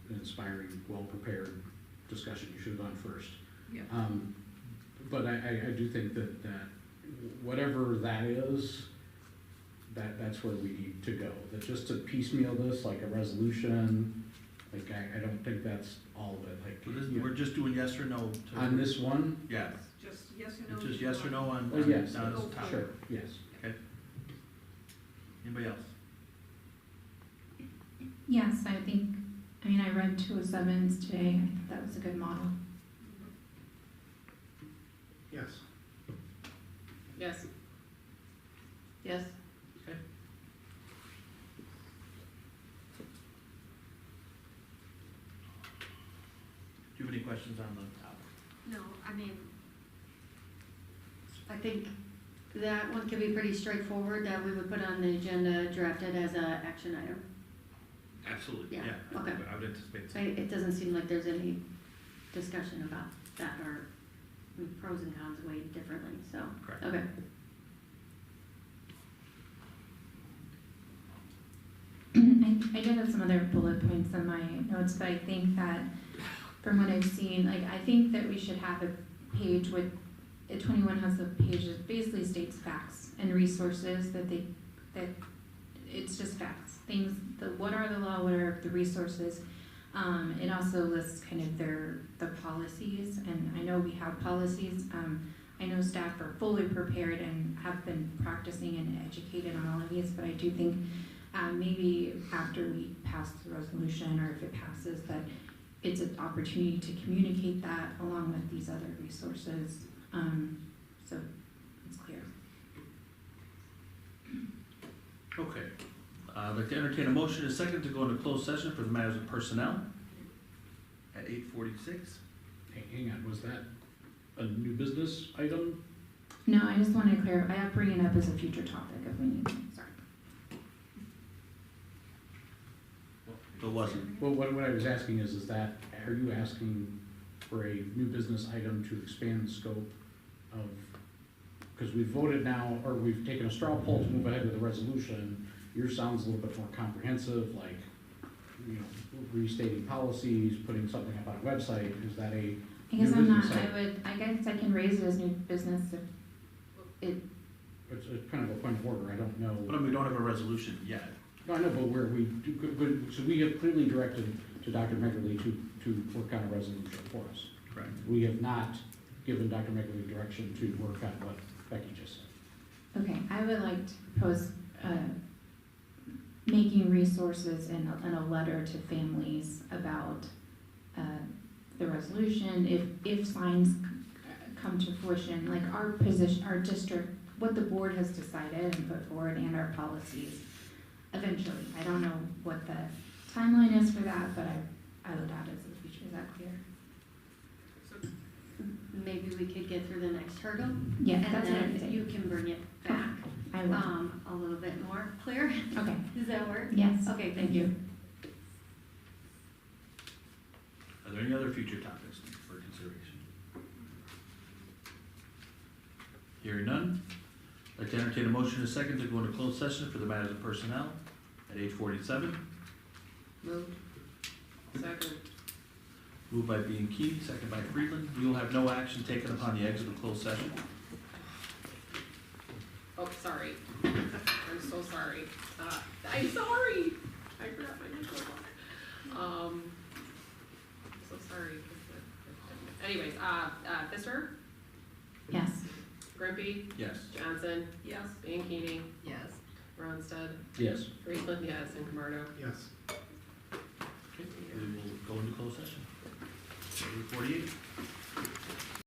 an inspiring, well-prepared discussion. You should have gone first. Yeah. But I do think that whatever that is, that's where we need to go. That just to piecemeal this, like a resolution, like I don't think that's all of it. Like, So we're just doing yes or no to. On this one? Yes. Just yes or no? It's just yes or no on, Oh, yes, down as a topic. sure, yes. Okay. Anybody else? Yes, I read 207s today. I think that was a good model. Yes. Yes. Yes? Okay. Do you have any questions on the topic? No, I mean, I think that one could be pretty straightforward, that we would put on the agenda, drafted as a action item. Absolutely, Yeah, yeah. okay. I would anticipate so. It doesn't seem like there's any discussion about that, or pros and cons weighed differently, so. Correct. Okay. I did have some other bullet points on my notes, but I think that from what I've seen, I think that we should have a page with, 21 has a page that basically states facts and resources that it's just facts. Things, what are the law, what are the resources? It also lists kind of the policies, and I know we have policies. I know staff are fully prepared and have been practicing and educated on all of these, but I do think maybe after we pass the resolution, or if it passes, that it's an opportunity to communicate that along with these other resources, so it's clear. Okay. I'd like to entertain a motion and a second to go into closed session for the matters of personnel at 8:46. Hang on, was that a new business item? No, I just wanted to clarify. I'll bring it up as a future topic if we need to. Sorry. It wasn't. Well, what I was asking is that, are you asking for a new business item to expand the scope of, because we've voted now, or we've taken a straw poll to move ahead with the resolution. Yours sounds a little bit more comprehensive, like, restating policies, putting something up on a website. Is that a I guess new I'm not, business item? I guess I can raise it as new business if it, It's kind of a point of order, I don't know. But we don't have a resolution yet. No, I know, but where we do, so we have clearly directed to Dr. Meggerly to work on a resolution for us. Correct. We have not given Dr. Meggerly direction to work on what Becky just said. okay, I would like to propose, making resources and a letter to families about, the resolution, if signs come to fruition, like our position, our district, what the board has decided and put forward, and our policies eventually. I don't know what the timeline is for that, but I would add it to the future. Is that clear? Maybe we could get through the next hurdle. Yeah, that's what I'm And then saying. you can bring it back. I will. A little bit more clear. Okay. Does that work? Yes. Okay, thank you. Are there any other future topics for consideration? Hearing none, I'd like to entertain a motion and a second to go into closed session for the matters of personnel at 8:47. Moved. Second. Moved by B and Key, second by Friedland. You will have no action taken upon the exit of closed session. Oh, sorry. I'm so sorry. I'm sorry. I forgot my microphone. I'm so sorry. Anyways, Pfister, Yes. Grimpy, Yes. Johnson, Yes. Van Keating, Yes. Ronstadt, Yes. Franklin, yes, and Camardo. Yes. Okay, we will go into closed session. 48.